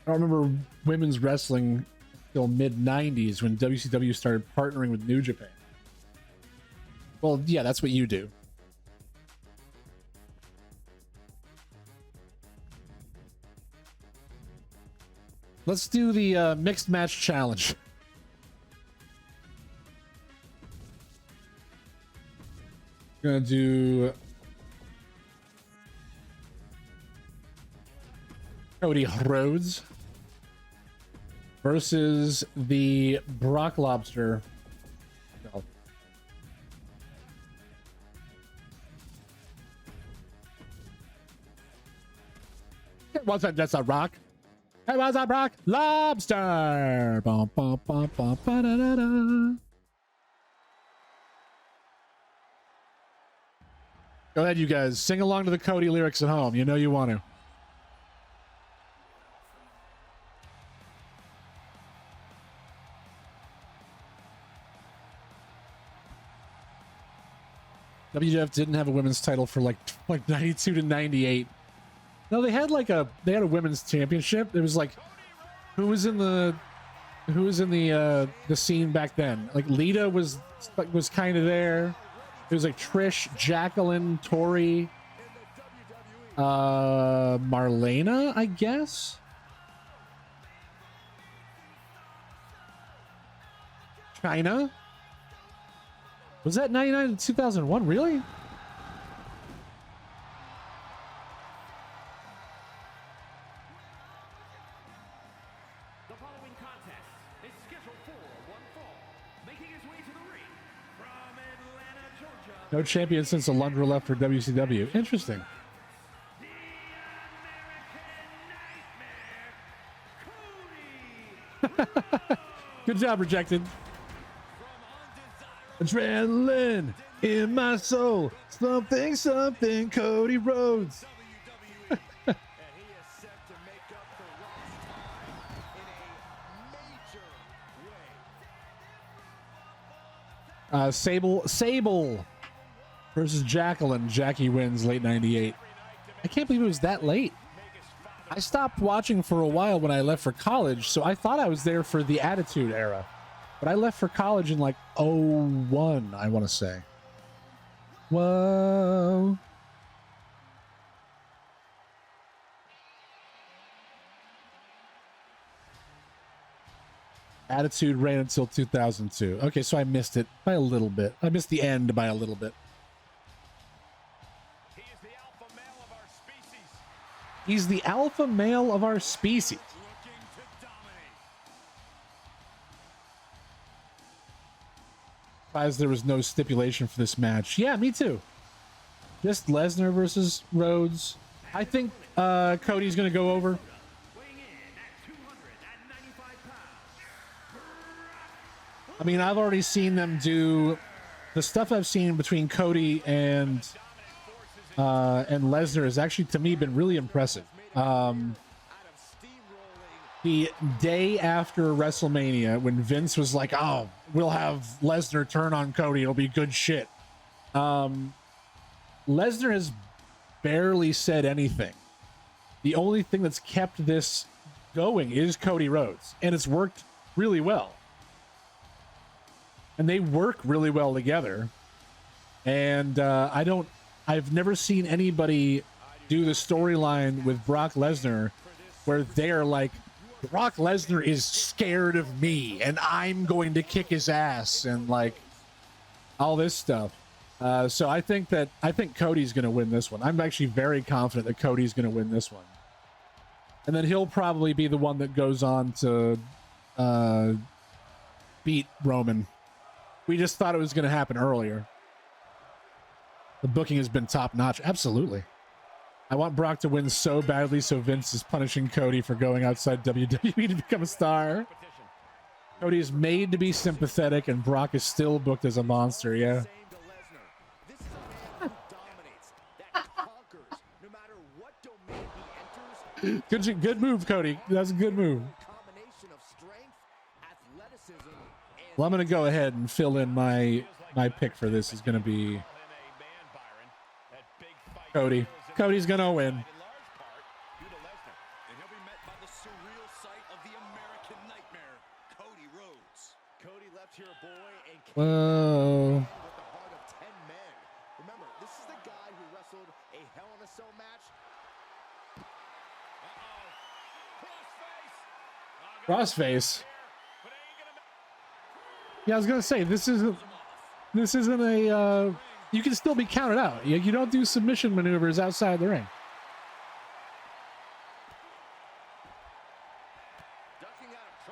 I don't remember women's wrestling till mid-90s when WCW started partnering with New Japan. Well, yeah, that's what you do. Let's do the mixed match challenge. Gonna do Cody Rhodes versus the Brock Lobster. No. It wasn't just a rock. It was a Brock Lobster. Bum, bum, bum, bum, ba-da-da-da. Go ahead, you guys. Sing along to the Cody lyrics at home. You know you want to. WWF didn't have a women's title for like 92 to 98. No, they had a women's championship. It was like who was in the scene back then? Like Lita was kind of there. It was like Trish, Jacqueline, Tori, Marlena, I guess. China. Was that 99 to 2001? Really? The following contest is scheduled for one fall. Making his way to the ring from Atlanta, Georgia. No champion since Alundra left for WCW. Interesting. The American Nightmare, Cody. Good job, Rejected. Adrenaline in my soul. Something, something, Cody Rhodes. And he is set to make up for lost time in a major way. Sable versus Jacqueline. Jackie wins late 98. I can't believe it was that late. I stopped watching for a while when I left for college, so I thought I was there for the Attitude Era. But I left for college in like 01, I want to say. Whoa. Attitude ran until 2002. Okay, so I missed it by a little bit. I missed the end by a little bit. He is the alpha male of our species, He's the alpha male of our species. looking to dominate. Surprised there was no stipulation for this match. Yeah, me too. Just Lesnar versus Rhodes. I think Cody's going to go over. Weighing in at 295 pounds. I mean, I've already seen them do the stuff I've seen between Cody and Lesnar has actually, to me, been really impressive. The day after WrestleMania, when Vince was like, "Oh, we'll have Lesnar turn on Cody, it'll be good shit." Lesnar has barely said anything. The only thing that's kept this going is Cody Rhodes, and it's worked really well. And they work really well together. And I've never seen anybody do the storyline with Brock Lesnar where they're like, Brock Lesnar is scared of me and I'm going to kick his ass and like all this stuff. So I think Cody's going to win this one. I'm actually very confident that Cody's going to win this one. And then he'll probably be the one that goes on to beat Roman. We just thought it was going to happen earlier. The booking has been top notch. Absolutely. I want Brock to win so badly, so Vince is punishing Cody for going outside WWE to become a star. Cody is made to be sympathetic, and Brock is still booked as a monster. Yeah. This is a man who dominates, that conquers, no matter what domain he enters. Good move, Cody. That's a good move. Combination of strength, athleticism, and Well, I'm going to go ahead and fill in my pick for this is going to be Cody. Cody's going to win. in large part due to Lesnar. And he'll be met by the surreal sight of the American Nightmare, Cody Rhodes. Cody left here a boy and came Whoa. with the heart of 10 men. Remember, this is the guy who wrestled a Hell in a Cell match. Crossface. Yeah, I was going to say, this isn't a, you can still be counted out. You don't do submission maneuvers outside the ring. Ducking out of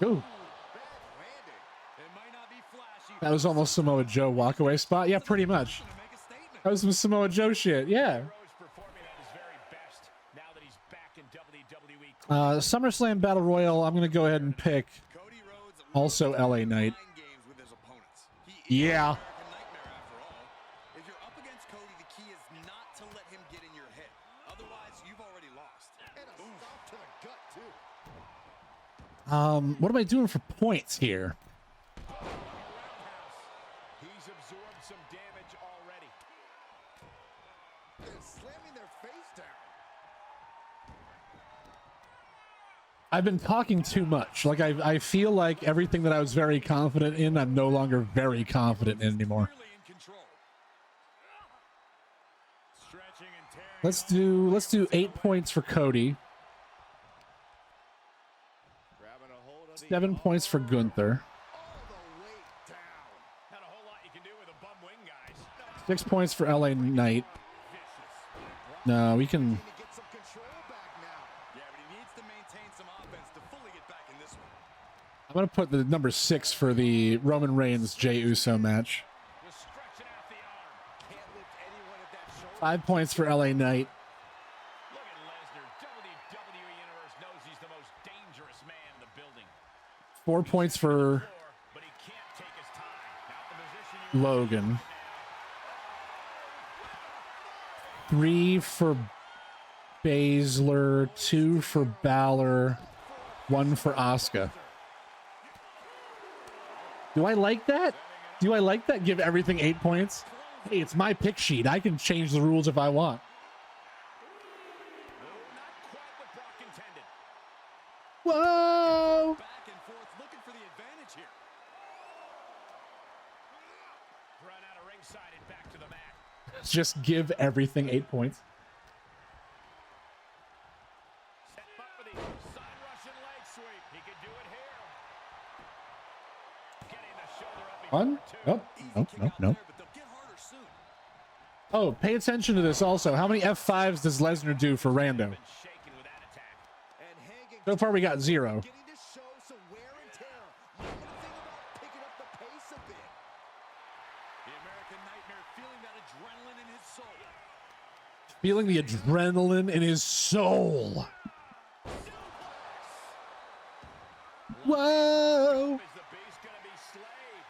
trouble. Ooh. Bad landing. It might not be flashy. That was almost Samoa Joe walkaway spot. Yeah, pretty much. To make a statement. That was some Samoa Joe shit. Yeah. Rhodes performing at his very best now that he's back in WWE. SummerSlam Battle Royal, I'm going to go ahead and pick Cody Rhodes also LA Knight. mind games with his opponents. He is Yeah. the American Nightmare after all. If you're up against Cody, the key is not to let him get in your head. Otherwise, you've already lost. And a stop to the gut, too. What am I doing for points here? He's absorbed some damage already. And slamming their face down. I've been talking too much. Like I feel like everything that I was very confident in, I'm no longer very confident in anymore. Clearly in control. Stretching and tearing. Let's do 8 points for Cody, Grabbing a hold of the 7 points for Gunther, all the way down. Not a whole lot you can do with a bum wing, guys. 6 points for LA Knight. Vicious. No, we can. Need to get some control back now. Yeah, but he needs to maintain some offense to fully get back in this one. I'm gonna put the number 6 for the Roman Reigns Jey Uso match. Was stretching out the arm. Can't lift anyone at that shoulder. 5 points for LA Knight. Look at Lesnar. WWE Universe knows he's the most dangerous man in the building. 4 points for But he can't take his time. Out the position you Logan. 3 for Baszler, 2 for Balor, 1 for Asuka. Do I like that? Do I like that? Give everything 8 points? Hey, it's my pick sheet. I can change the rules if I want. not quite what Brock intended. Whoa! Back and forth, looking for the advantage here. Run out of ringside and back to the mat. Just give everything 8 points. Set him up for the side Russian leg sweep. He could do it here. Getting the shoulder up before 1? two. Nope. Nope. Nope. Nope. But they'll get harder soon. Oh, pay attention to this also. How many F5s does Lesnar do for Rando? Been shaken with that attack. And hanging So far, we got 0. getting to show some wear and tear. You want to think about picking up the pace a bit. The American Nightmare feeling that adrenaline in his soul. Feeling the adrenaline in his soul. Whoa! Is the beast gonna be slayed?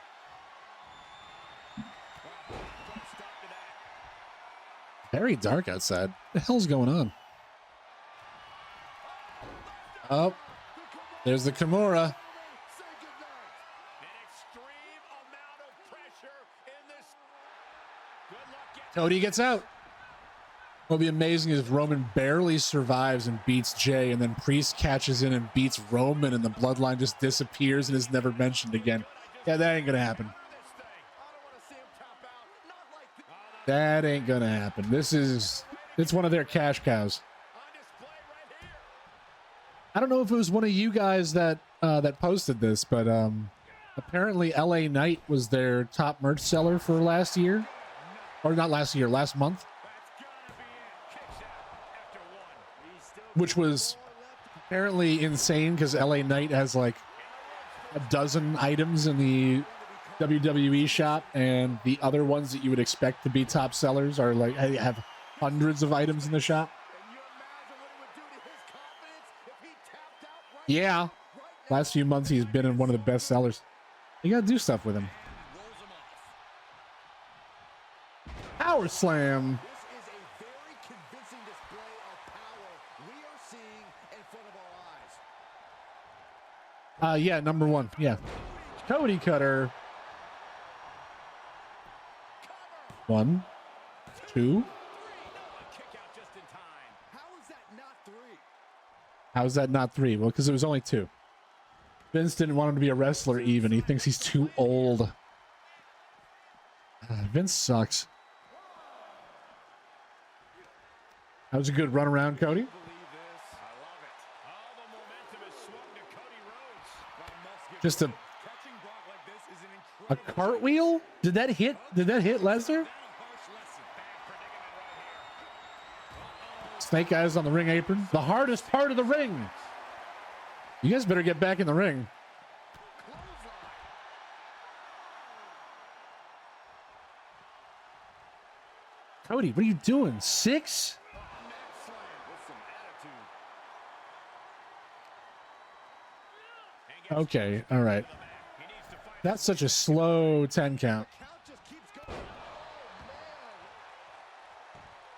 Don't stop to that. Very dark outside. What the hell's going on? Oh, there's the Kimura. Say goodnight. An extreme amount of pressure in this. Good luck getting Cody gets out. What'll be amazing is if Roman barely survives and beats Jay, and then Priest catches in and beats Roman, and the bloodline just disappears and is never mentioned again. Yeah, that ain't gonna happen. this thing. I don't want to see him tap out. Not like this. That ain't gonna happen. It's one of their cash cows. On display right here. I don't know if it was one of you guys that posted this, but apparently LA Knight was their top merch seller for last year, or not last year, last month, That's gonna be it. Kicks out after one. He's still which was apparently insane because LA Knight has like a dozen items in the WWE shop, and the other ones that you would expect to be top sellers are like have hundreds of items in the shop. Can you imagine what it would do to his confidence if he tapped out right Yeah, now? Right now, last few months he's been in one of the best sellers. You gotta do stuff with him. he rolls him off. Power slam. This is a very convincing display of power we are seeing in front of our eyes. Yeah, number one. Yeah, Cody Cutter. 1, 2. Kick out just in time. How is that not 3? How's that not 3? Well, because it was only 2. Vince didn't want him to be a wrestler even. He thinks he's too old. Vince sucks. That was a good run around, Cody. Believe this. I love it. All the momentum is swung to Cody Rhodes. Now must give Just a catching Brock like this is an a incredible cartwheel? Did that hit Lesnar? harsh lesson. Bad predicament right here. Snake Eyes on the ring apron. The hardest part of the ring. You guys better get back in the ring. Cody, what are you doing? 6? Slam with some attitude. Okay, all right. He needs to find That's such a slow 10 count. count just keeps going. Oh man.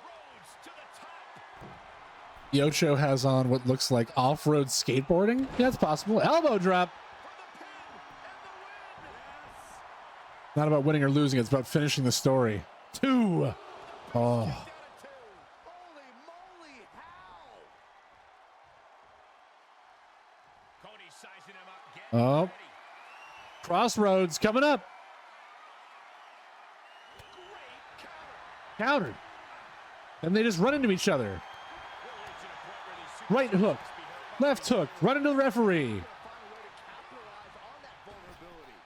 Rhodes to the top. Yocho has on what looks like off-road skateboarding. Yeah, it's possible. Elbow drop. Not about winning or losing. It's about finishing the story. 2. Oh, Holy moly, how? Cody sizing him up. Getting oh. ready. Crossroads coming up. Great counter. Countered. And they just run into each other. We're reaching a point where these superstars Right hook. must be hurt. Left hook. Run into the referee. Find a way to capitalize on that vulnerability.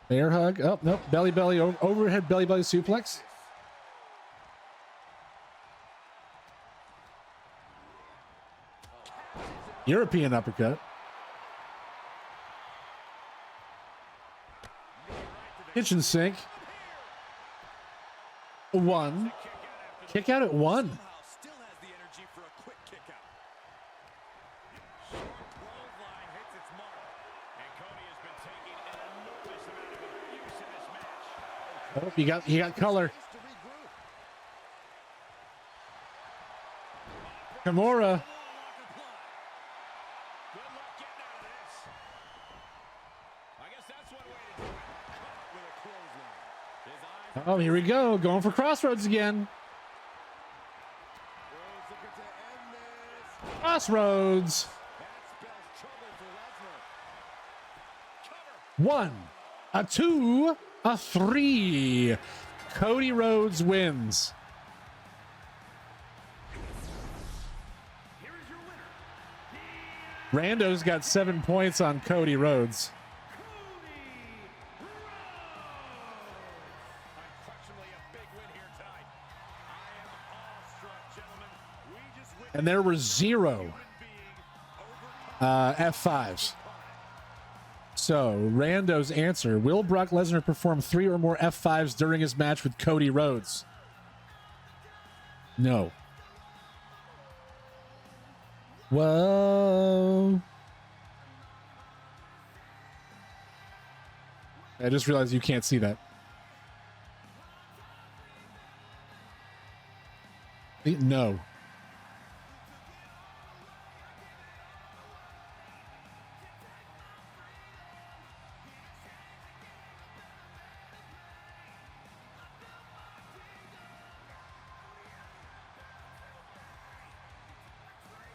Bear hug. Oh, nope. Belly belly. Overhead belly belly suplex. European uppercut. Kitchen sink. 1. Kick out at 1. Somehow still has the energy for a quick kick out. Short clothesline hits its mark. And Cody has been taking an enormous amount of abuse in this match. Oh, he got color. Nice to regroup. Kimura. Good luck getting out of this. I guess that's one way to do it. Caught with a clothesline. His eyes Oh, here we go. Going for Crossroads again. Rhodes looking to end this. Crossroads. That spells trouble for Lesnar. Cover. 1, a 2, a 3. Cody Rhodes wins. Here is your winner, Rando's got 7 points on Cody Rhodes. Unquestionably a big win here tonight. I am awestruck, gentlemen. We just witnessed And there were 0 being overcome. F5s. So, Rando's answer: will Brock Lesnar perform 3 or more F5s during his match with Cody Rhodes? No. Whoa. I just realized you can't see that. No.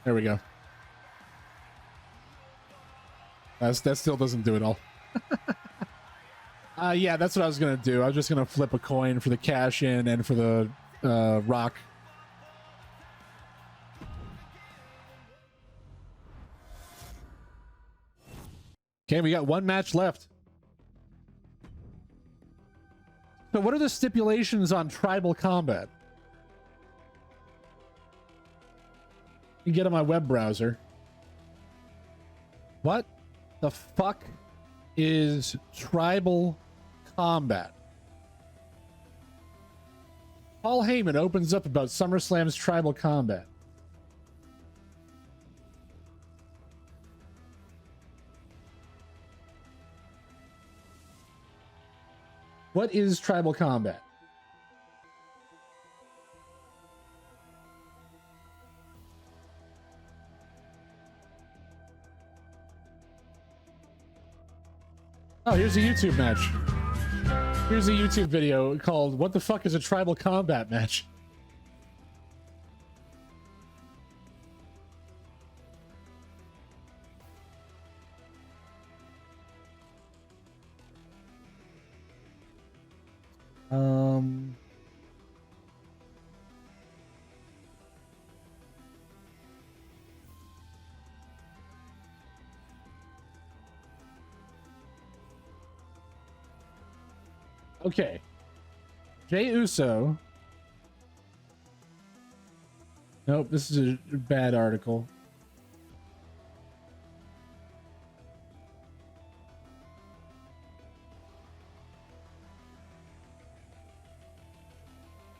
There we go. That still doesn't do it all. Yeah, that's what I was gonna do. I was just gonna flip a coin for the cash in and for the rock. Okay, we got 1 match left. So what are the stipulations on tribal combat? You get on my web browser. What? The fuck is Tribal Combat? Paul Heyman opens up about SummerSlam's Tribal Combat. What is Tribal Combat? Oh, here's a YouTube match. Here's a YouTube video called "What the fuck is a Tribal Combat match?" Okay. Jey Uso. Nope, this is a bad article.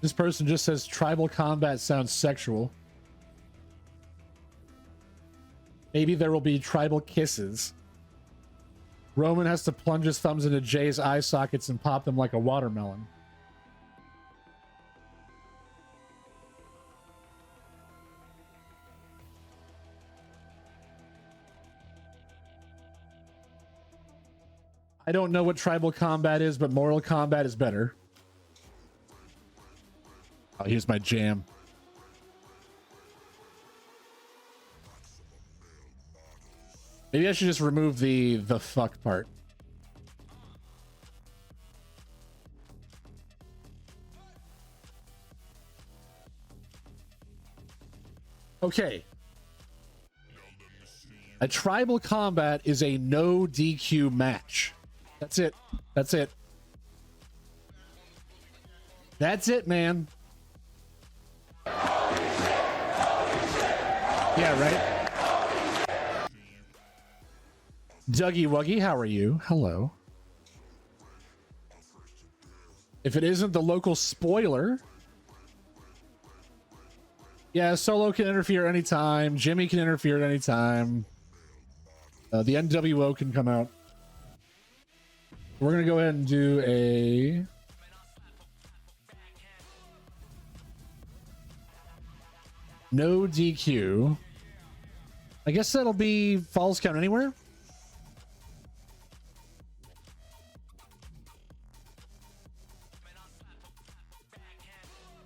This person just says Tribal Combat sounds sexual. Maybe there will be tribal kisses. Roman has to plunge his thumbs into Jay's eye sockets and pop them like a watermelon. I don't know what Tribal Combat is, but Mortal Kombat is better. Oh, here's my jam. Maybe I should just remove the fuck part. Okay. A Tribal Combat is a no DQ match. That's it. That's it. That's it, man. Yeah, right? Dougie Wuggy, how are you? Hello. If it isn't the local spoiler. Yeah, Solo can interfere anytime. Jimmy can interfere at any time. The NWO can come out. We're going to go ahead and do a... no DQ. I guess that'll be Falls Count Anywhere.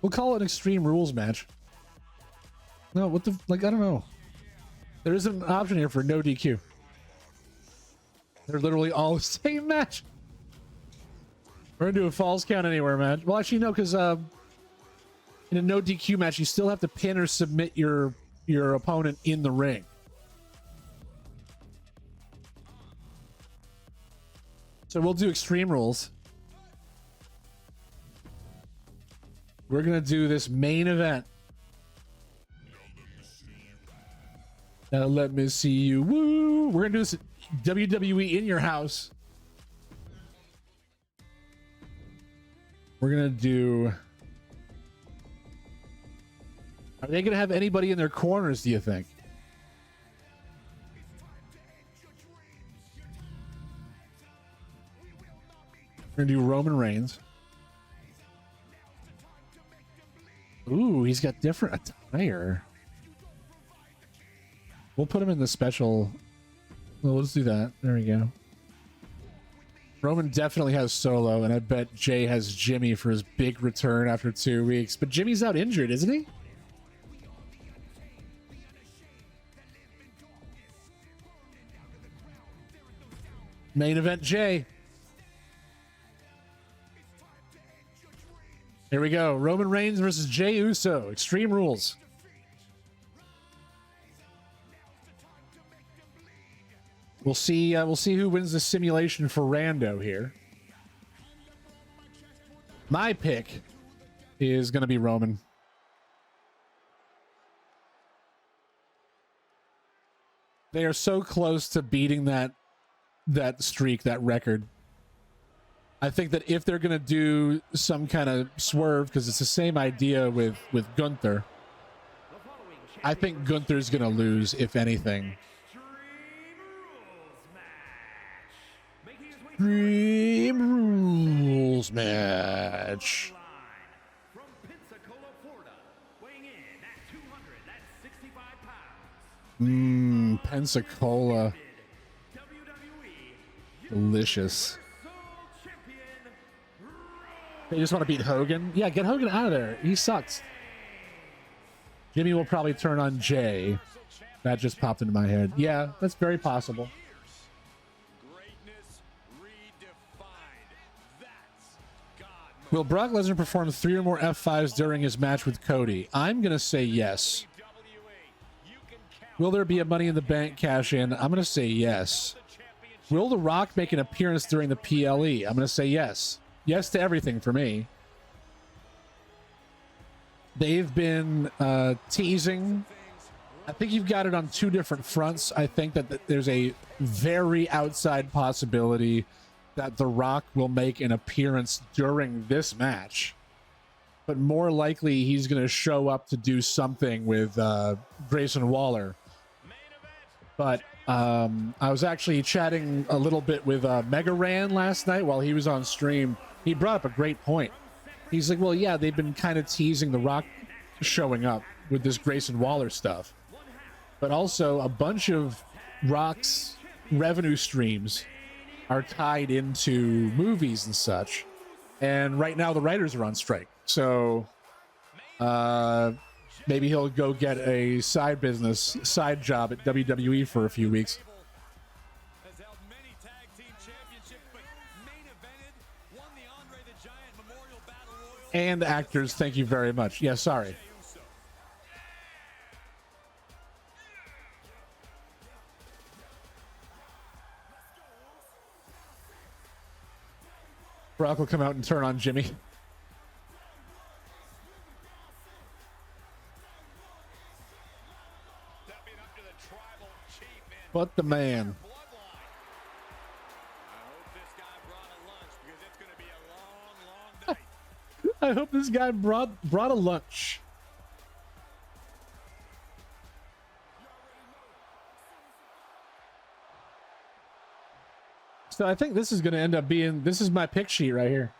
We'll call it an Extreme Rules match. No, what the... like, I don't know. There isn't an option here for no DQ. They're literally all the same match. We're gonna do a Falls Count Anywhere match. Well, actually, no, because in a no DQ match, you still have to pin or submit your opponent in the ring. So we'll do Extreme Rules. We're gonna do this main event. Now let me see you. Woo! We're gonna do this WWE in your house. We're gonna do... Are they gonna have anybody in their corners, do you think? We're gonna do Roman Reigns. Ooh, he's got different attire. We'll put him in the special. Well, let's do that. There we go. Roman definitely has Solo, and I bet Jay has Jimmy for his big return after 2 weeks. But Jimmy's out injured, isn't he? Main event Jay. Here we go. Roman Reigns versus Jey Uso. Extreme Rules. We'll see who wins the simulation for Rando here. My pick is going to be Roman. They are so close to beating that that streak, that record. I think that if they're going to do some kind of swerve, because it's the same idea with Gunther, I think Gunther's going to lose, if anything. Extreme Rules match. From Pensacola, Florida, weighing in at 265 pounds. Pensacola. WWE Delicious. Universal Champion They just want to beat Hogan? Yeah, get Hogan out of there. He sucks. Jimmy will probably turn on Jay. That just popped into my head. Yeah, that's very possible. Greatness redefined. That's God. Will Brock Lesnar perform 3 or more F5s during his match with Cody? I'm going to say yes. You can count Will there be a Money in the Bank cash in? I'm going to say yes. the championship. Will The Rock make an appearance during the PLE? I'm going to say yes. Yes to everything for me. They've been teasing. I think you've got it on 2 different fronts. I think that there's a very outside possibility that The Rock will make an appearance during this match. But more likely, he's going to show up to do something with Grayson Waller. But I was actually chatting a little bit with Mega Ran last night while he was on stream. He brought up a great point. He's like, well, yeah, they've been kind of teasing The Rock showing up with this Grayson Waller stuff. But also, a bunch of Rock's revenue streams are tied into movies and such. And right now, the writers are on strike. So maybe he'll go get a side job at WWE for a few weeks. Has held many tag team championships, but main evented, won the Andre the Giant Memorial Battle Royal. And actors, thank you very much. Yeah, sorry. Brock will come out and turn on Jimmy. Stepping up to the tribal chief and But the man. bloodline. I hope this guy brought a lunch because it's going to be a long, long night. I hope this guy brought a lunch. So I think this is going to end up being, this is my pick sheet right here.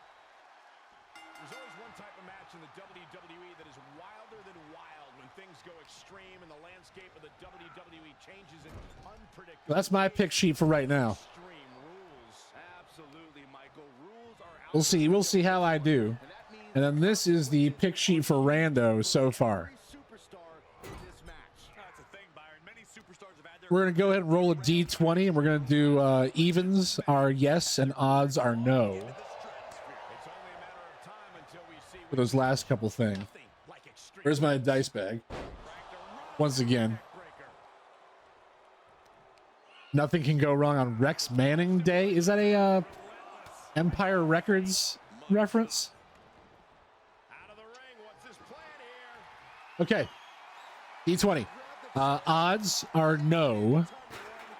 There's always one type of match in the WWE that is wilder than wild when things go extreme and the landscape of the WWE changes in unpredictable. That's my pick sheet for right now. Extreme rules. Absolutely, Michael. Rules are out. We'll see how I do. And that means And then this is the pick sheet for Rando so far. every superstar in this match. That's a thing, Byron. Many superstars have had their We're going to go ahead and roll a D20, and we're going to do evens are yes and odds are no It's only a matter of time until we see for those last couple things. nothing like extreme Where's my dice bag? Once again, breaker. nothing can go wrong on Rex Manning Day. Is that a Empire Records reference? Out of the ring. What's his plan here? Okay. D20. Odds are no.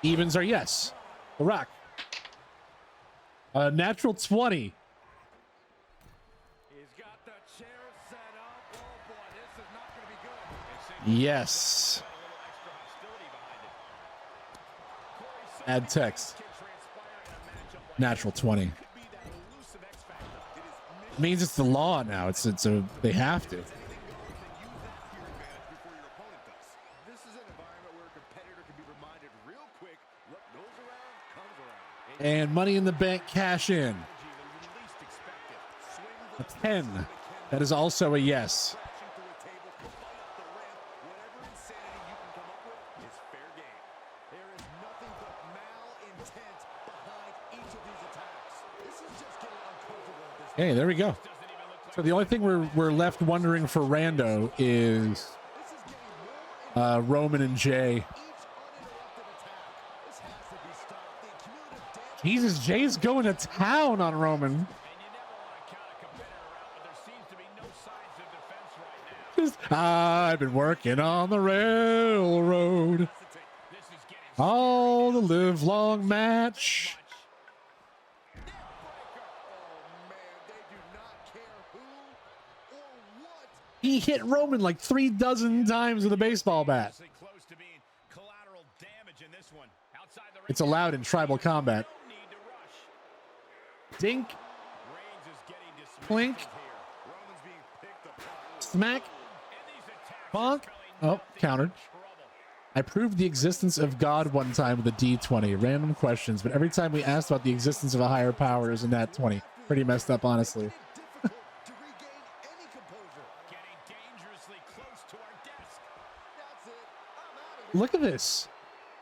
Evens are yes. The Rock. Natural 20. He's got the chair set up. Oh boy, this is not going to be good. It seems Yes. a little extra hostility behind it. Corey said Add text. can transpire in a matchup like Natural 20. could be that elusive X factor. It is mission Means it's the law now. It's a they have to. anything more than use that to your advantage before your opponent does. This is an environment where a competitor can be reminded real quick what goes around comes around. And Money in the Bank cash in. When you least expect it. Swing A the 10. That is also a yes. crashing through a table, fight up the ramp. Whatever insanity you can come up with is fair game. There is nothing but malintent behind each of these attacks. This is just getting uncomfortable at this Hey, there we go. doesn't even look like So the only thing we're left wondering for Rando is this is getting more Roman and Jay. each uninterrupted attack. This has to be stopped. The cumulative damage. Jesus, Jay's going to town on Roman. And you never want to count a competitor out, but there seems to be no signs of defense right now. I've been working on the railroad. This is getting Oh, the live long match. Oh, man, they do not care who or what. He hit Roman like 36 times with a baseball bat. Close to being collateral damage in this one. Outside the ring. It's allowed in tribal combat. No need to rush. Dink, Reigns is getting dismantled Blink. here. Roman's being picked apart. smack, And these attacks bonk. are spelling Oh, nothing countered. but trouble. I proved the existence of God one time with a D20. Random questions, but every time we asked about the existence of a higher power, it was in that 20. Pretty messed up, honestly. Difficult to regain any composure. Getting dangerously close to our desk. That's it. I'm out of here. Look at this.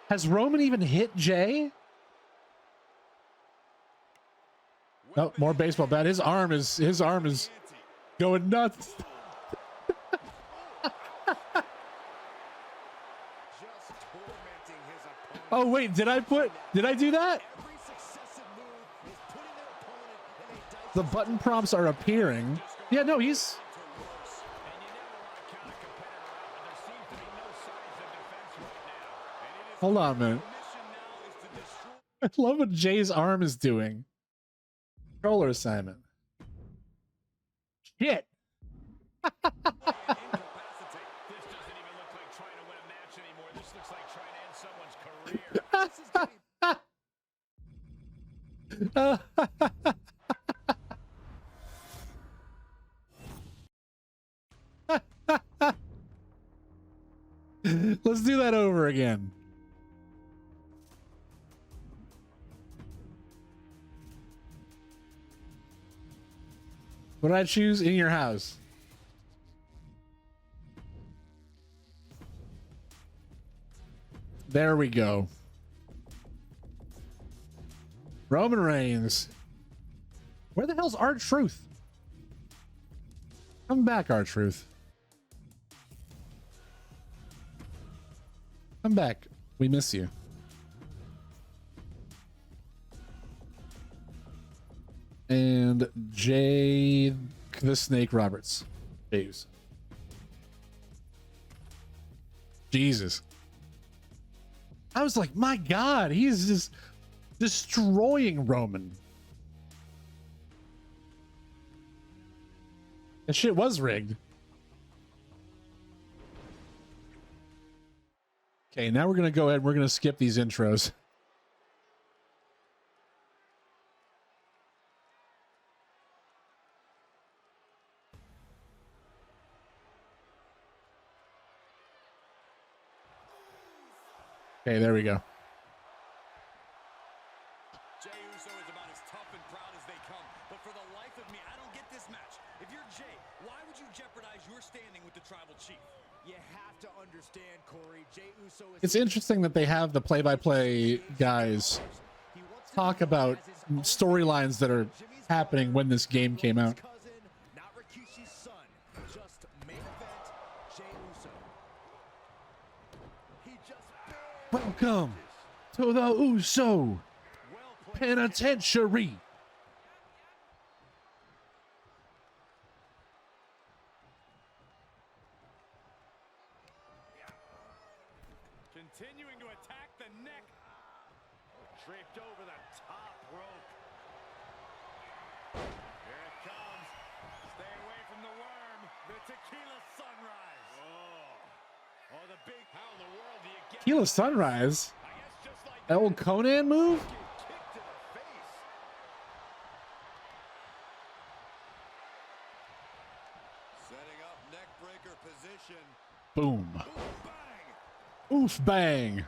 Has Roman even hit Jay? Oh, more baseball bat. His arm is going nuts. Just tormenting his opponent. Oh wait, did I do that? Every successive move is putting their opponent in a dicey The button prompts are appearing. Yeah, no, he's to worse. And you never want to count a competitor out, but there seems to be no signs of defense right now. And it is hold on a minute. the mission now is to destroy I love what Jay's arm is doing. Controller assignment. Shit. and incapacitate. This doesn't even look like trying to win a match anymore. This looks like trying to end someone's career. This is getting Let's do that over again. What did I choose? In your house. There we go. Roman Reigns. Where the hell's R-Truth? Come back, R-Truth. Come back. We miss you. And Jay the Snake Roberts. Jeez. Jesus. I was like, my God, he's just destroying Roman. That shit was rigged. Okay, now we're going to go ahead and we're going to skip these intros. Okay, there we go. Jey Uso is about as tough and proud as they come, but for the life of me, I don't get this match. If you're Jey, why would you jeopardize your standing with the Tribal Chief? You have to understand, Corey. Jey Uso is It's interesting that they have the play-by-play guys He wants to talk be about as his own storylines that are happening when this game came out. cousin, not Rikishi's son. Just main event, Jey Uso. He just barely Welcome to the Uso well played. Penitentiary. Continuing to attack the neck. Draped over the top rope. Here it comes. Stay away from the worm. The Tequila Sunrise. Oh, the big. How in the world do you get Tequila Sunrise. I guess just like That old Conan move? get kicked to the face. Setting up neck breaker position. Boom. Bang. Oof bang.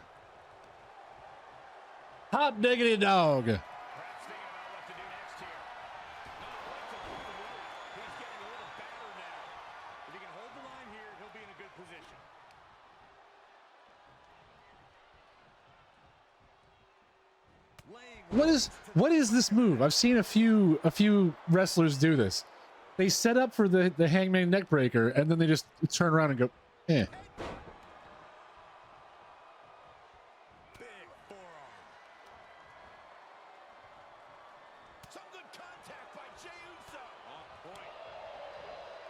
Hot diggity dog. Perhaps thinking about what to do next here. Not quite so comfortable. He's getting a little battered now. If he can hold the line here, he'll be in a good position. Laying What is this move? I've seen a few wrestlers do this. They set up for the hangman neck breaker and then they just turn around and go, eh. big forearm. Some good contact by Jey Uso. On point.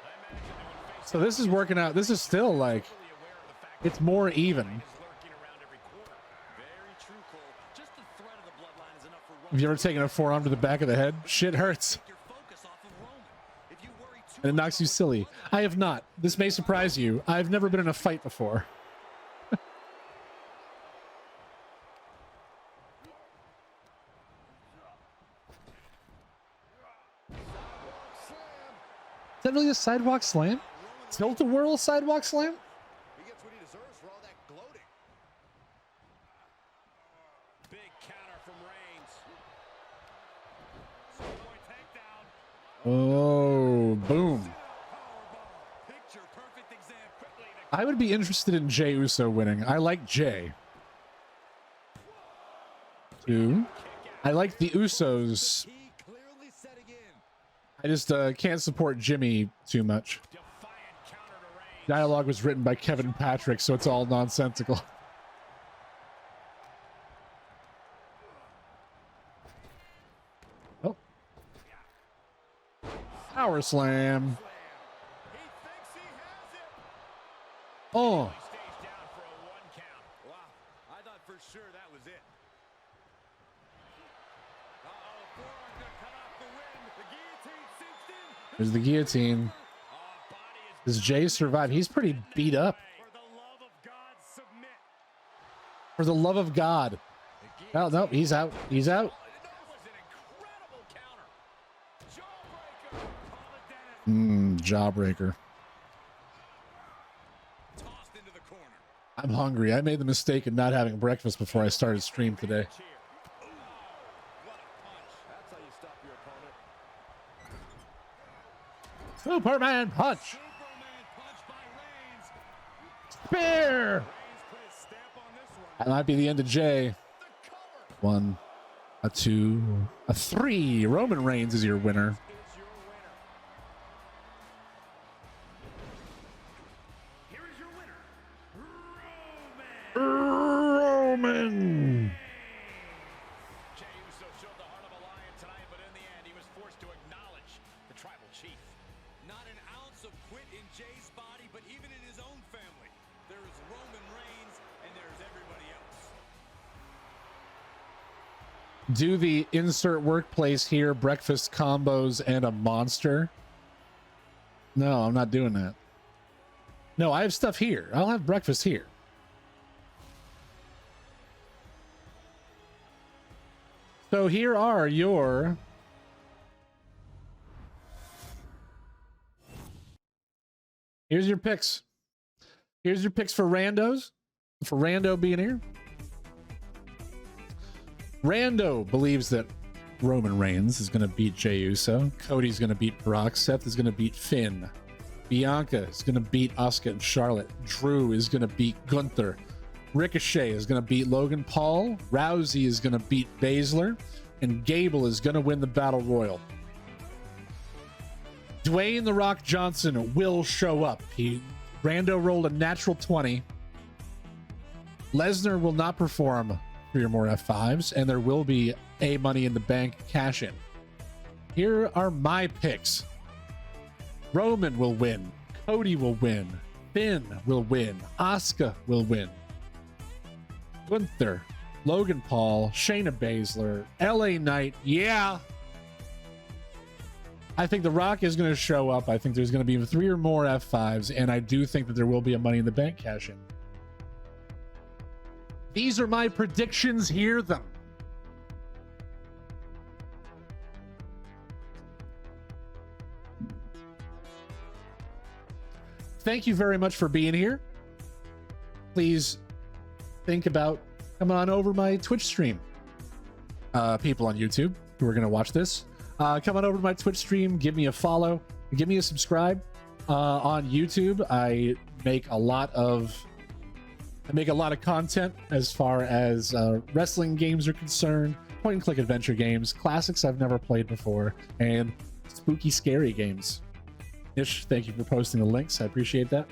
I imagine that when facing So this is working out. This is still like, fully aware of the fact it's more even. is lurking around every corner. Very Have you ever taken a forearm to the back of the head? Shit hurts. And it knocks you silly. I have not. This may surprise you. I've never been in a fight before. Is that really a sidewalk slam? Tilt-a-whirl sidewalk slam? He gets what he deserves for all that gloating. Big counter from Reigns. Oh, boom. Picture perfect exam quickly. I would be interested in Jey Uso winning. I like Jey. 2. I like the Usos. He clearly setting in. I just can't support Jimmy too much. Defiant counter to Reigns. Dialogue was written by Kevin Patrick, so it's all nonsensical. Oh. Power slam. He thinks he has it. Oh. He stays down for a 1 count. Wow. I thought for sure that was it. Uh-oh, forearm gonna cut off the wind. The guillotine sinks in. There's the guillotine. Body is Does Jay survive? He's pretty beat up. for the love of God, submit. For the love of God. Oh, no, he's out. He's out. That was an incredible counter. Jawbreaker. Call it Dennis. Jawbreaker. Tossed into the corner. I'm hungry. I made the mistake of not having breakfast before I started stream today. Cheer. Ooh, what a punch. That's how you stop your opponent. Superman punch. Superman punch by Reigns. Spear. Reigns put his stamp on this one. That might be the end of Jay. The cover 1, a 2, a 3. Roman Reigns is your winner. is your winner. Here is your winner, Roman. Roman. Jey Uso showed the heart of a lion tonight, but in the end, he was forced to acknowledge the tribal chief. Not an ounce of quit in Jay's body, but even in his own family, there is Roman Reigns, and there's everybody else. Do the insert workplace here, breakfast combos, and a monster. No, I'm not doing that. No, I have stuff here. I'll have breakfast here. So here are your... Here's your picks. Here's your picks for randos. For Rando being here. Rando believes that Roman Reigns is going to beat Jey Uso. Cody's going to beat Brock. Seth is going to beat Finn. Bianca is going to beat Asuka and Charlotte. Drew is going to beat Gunther. Ricochet is going to beat Logan Paul. Rousey is going to beat Baszler. And Gable is going to win the Battle Royal. Dwayne The Rock Johnson will show up. Rando rolled a natural 20. Lesnar will not perform 3 or more F5s, and there will be a Money in the Bank cash in. Here are my picks. Roman will win. Cody will win. Finn will win. Asuka will win. Gunther, Logan Paul, Shayna Baszler, LA Knight. Yeah. I think The Rock is going to show up. I think there's going to be 3 or more F5s, and I do think that there will be a Money in the Bank cash in. These are my predictions. Hear them. Thank you very much for being here. Please think about coming on over my Twitch stream. People on YouTube who are going to watch this, come on over to my Twitch stream. Give me a follow. Give me a subscribe. On YouTube, I make a lot of content as far as wrestling games are concerned, point and click adventure games, classics I've never played before, and spooky scary games. Ish, thank you for posting the links. I appreciate that.